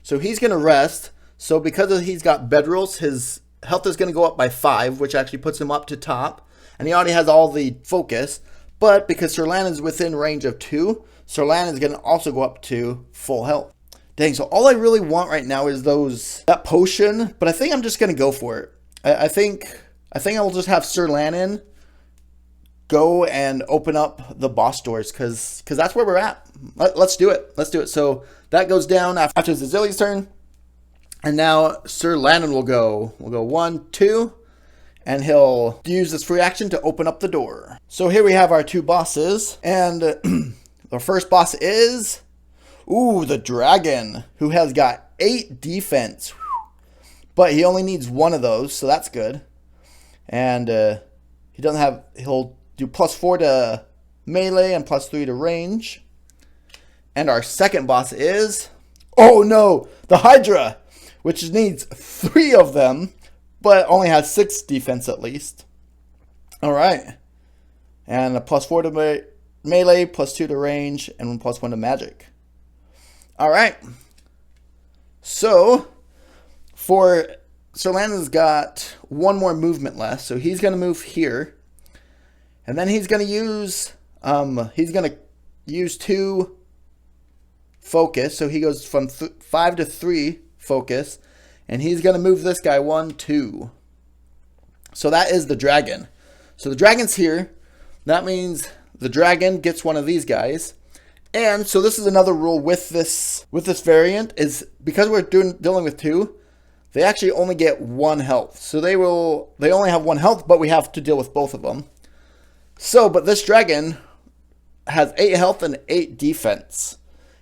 So he's going to rest. So because he's got bedrolls, his health is going to go up by 5, which actually puts him up to top. And he already has all the focus. But because Sir Lan is within range of 2, Sir Lan is going to also go up to full health. Dang, so all I really want right now is that potion. But I think I'm just going to go for it. I think I will just have Sir Lan go and open up the boss doors because that's where we're at. Let's do it. Let's do it. So that goes down after Zazili's turn. And now Sir Lan will go. We'll go 1, 2. And he'll use this free action to open up the door. So here we have our 2 bosses. And the first boss is... Ooh, the dragon. Who has got 8 defense. But he only needs 1 of those. So that's good. And he doesn't have... He'll do +4 to melee and +3 to range. And our second boss is... Oh no! The Hydra! Which needs 3 of them. But only has 6 defense at least. Alright. And a +4 to melee, +2 to range, and +1 to magic. Alright. So, for Sir Lan has got 1 more movement left. So he's going to move here. And then he's going to use 2 focus. So he goes from 5 to 3 focus. And he's going to move this guy 1, 2. So that is the dragon. So the dragon's here. That means the dragon gets one of these guys. And so this is another rule with this variant is because we're dealing with 2, they actually only get 1 health. So they only have 1 health, but we have to deal with both of them. So, but this dragon has 8 health and 8 defense.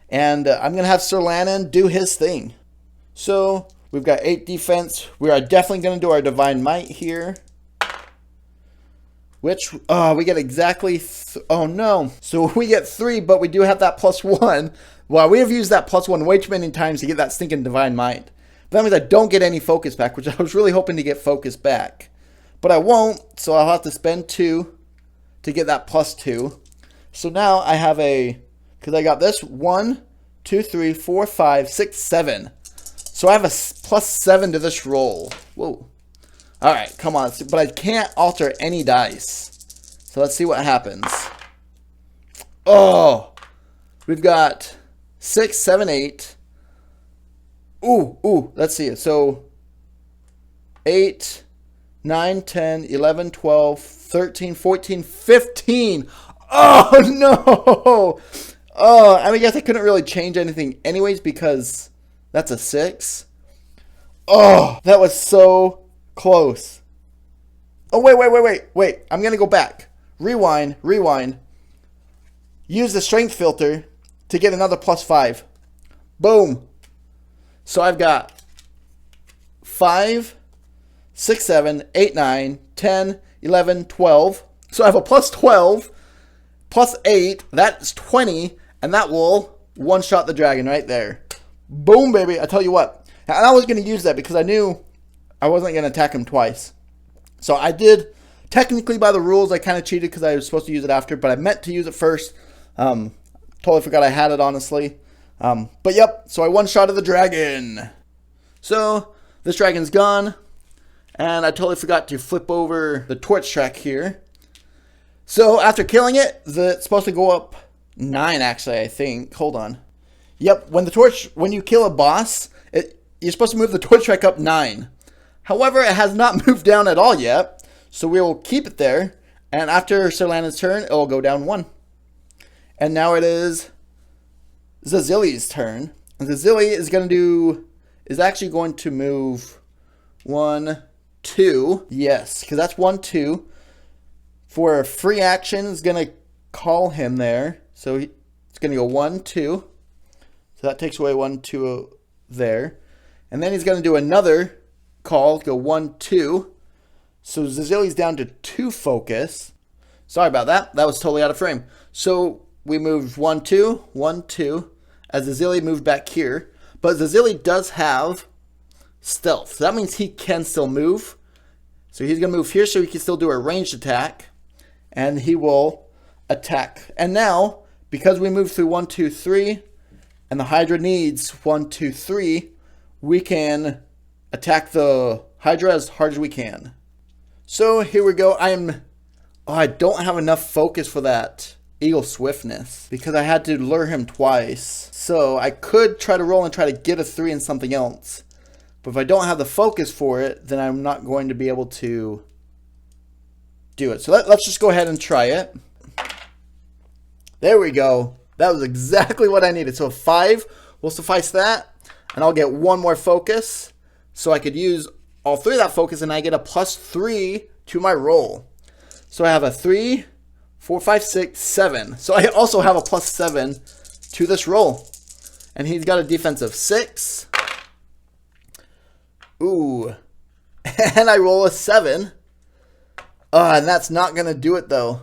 And I'm going to have Sir Lan do his thing. So... We've got 8 defense. We are definitely going to do our Divine Might here. Which, we get exactly... oh, no. So we get 3, but we do have that +1. Well, we have used that +1 way too many times to get that stinking Divine Might. But that means I don't get any focus back, which I was really hoping to get focus back. But I won't, so I'll have to spend 2 to get that +2. So now I have because I got this 1, 2, 3, 4, 5, 6, 7. So I have a +7 to this roll. Whoa. Alright, come on. But I can't alter any dice. So let's see what happens. Oh! We've got 6, 7, 8. Ooh. Let's see it. So 8, 9, 10, 11, 12, 13, 14, 15. Oh, no! Oh, I guess I couldn't really change anything anyways because... That's a 6. Oh, that was so close. Oh, wait. I'm going to go back. Rewind. Use the strength filter to get another +5. Boom. So I've got 5, 6, 7, 8, 9, 10, 11, 12. So I have a +12, +8. That's 20. And that will one-shot the dragon right there. Boom, baby. I tell you what. And I was going to use that because I knew I wasn't going to attack him twice. So I did. Technically, by the rules, I kind of cheated because I was supposed to use it after. But I meant to use it first. Totally forgot I had it, honestly. But yep. So I one-shotted the dragon. So this dragon's gone. And I totally forgot to flip over the torch track here. So after killing it, it's supposed to go up 9, actually, I think. Hold on. Yep, when you kill a boss, you're supposed to move the torch track up 9. However, it has not moved down at all yet, so we will keep it there. And after Sir Lan's turn, it will go down 1. And now it is Zazili's turn. And Zazili is actually going to move 1, 2. Yes, because that's 1, 2. For a free action, is going to call him there. So it's going to go 1, 2. So that takes away 1, 2 there. And then he's going to do another call, go 1, 2. So Zazili's down to 2 focus. Sorry about that. That was totally out of frame. So we moved 1, 2, 1, 2. As Zazili moved back here. But Zazili does have stealth. So that means he can still move. So he's going to move here so he can still do a ranged attack. And he will attack. And now, because we moved through 1, 2, 3... and the Hydra needs 1, 2, 3, we can attack the Hydra as hard as we can. So here we go. I don't have enough focus for that Eagle Swiftness because I had to lure him twice. So I could try to roll and try to get a 3 in something else. But if I don't have the focus for it, then I'm not going to be able to do it. So let's just go ahead and try it. There we go. That was exactly what I needed. So 5 will suffice that. And I'll get 1 more focus. So I could use all 3 of that focus and I get a +3 to my roll. So I have a 3, 4, 5, 6, 7. So I also have a +7 to this roll. And he's got a defensive 6. Ooh. And I roll a 7. And that's not going to do it though.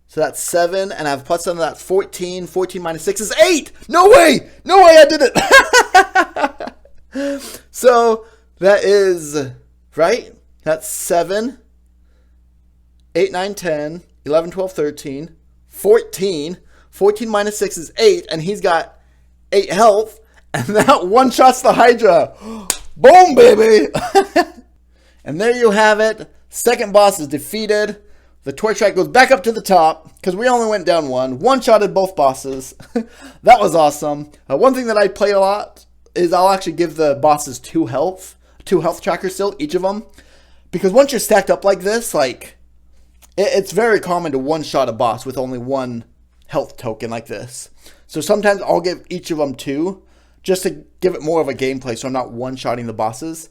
So that's 7, and I have +7, that's 14. 14 minus 6 is 8! No way! No way I did it! So that is, right? That's 7, 8, 9, 10, 11, 12, 13, 14. 14 minus 6 is 8, and he's got 8 health, and that one-shots the Hydra. Boom, baby! And there you have it. Second boss is defeated. The torch track goes back up to the top because we only went down 1. One-shotted both bosses. That was awesome. One thing that I play a lot is I'll actually give the bosses 2 health trackers still, each of them. Because once you're stacked up like this, like, it's very common to one-shot a boss with only 1 health token like this. So sometimes I'll give each of them 2 just to give it more of a gameplay so I'm not one-shotting the bosses.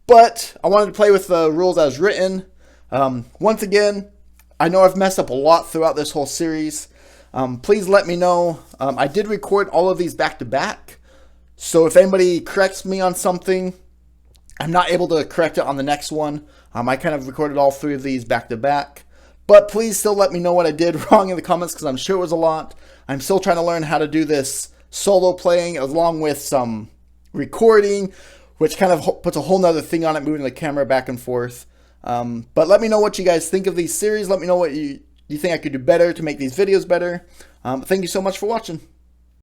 But I wanted to play with the rules as written. Once again, I know I've messed up a lot throughout this whole series. Please let me know. I did record all of these back to back. So if anybody corrects me on something, I'm not able to correct it on the next one. I kind of recorded all 3 of these back to back. But please still let me know what I did wrong in the comments because I'm sure it was a lot. I'm still trying to learn how to do this solo playing along with some recording, which kind of puts a whole nother thing on it, moving the camera back and forth. But let me know what you guys think of these series. Let me know what you think I could do better to make these videos better. Thank you so much for watching.